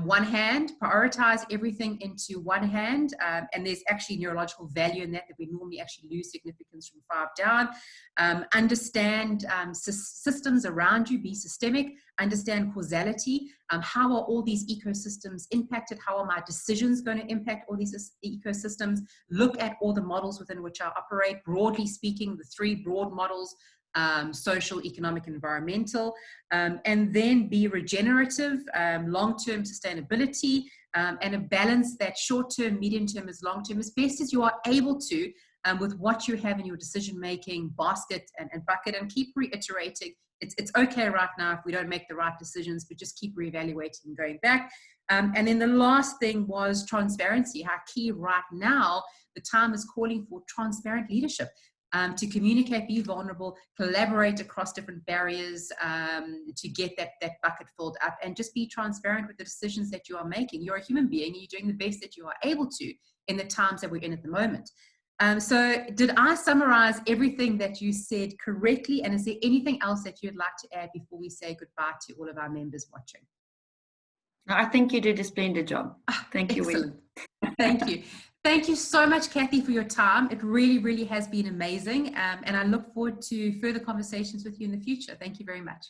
One hand, prioritize everything into one hand, and there's actually neurological value in that we normally actually lose significance from 5 down. Understand systems around you, be systemic, understand causality. How are all these ecosystems impacted? How are my decisions going to impact all these ecosystems? Look at all the models within which I operate, broadly speaking, the 3 broad models: social, economic, environmental, and then be regenerative, long-term sustainability, and a balance that short-term, medium-term as long-term, as best as you are able to, with what you have in your decision-making basket and bucket, and keep reiterating. It's okay right now if we don't make the right decisions, but just keep reevaluating and going back. And then the last thing was transparency. How key right now, the time is calling for transparent leadership. To communicate, be vulnerable, collaborate across different barriers, to get that bucket filled up, and just be transparent with the decisions that you are making. You're a human being, and you're doing the best that you are able to in the times that we're in at the moment. So did I summarize everything that you said correctly? And is there anything else that you'd like to add before we say goodbye to all of our members watching? I think you did a splendid job. Thank you, Excellent. Thank you. Thank you so much, Cathie, for your time. It really has been amazing. And I look forward to further conversations with you in the future. Thank you very much.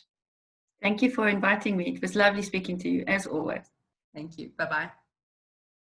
Thank you for inviting me. It was lovely speaking to you, as always. Thank you. Bye-bye.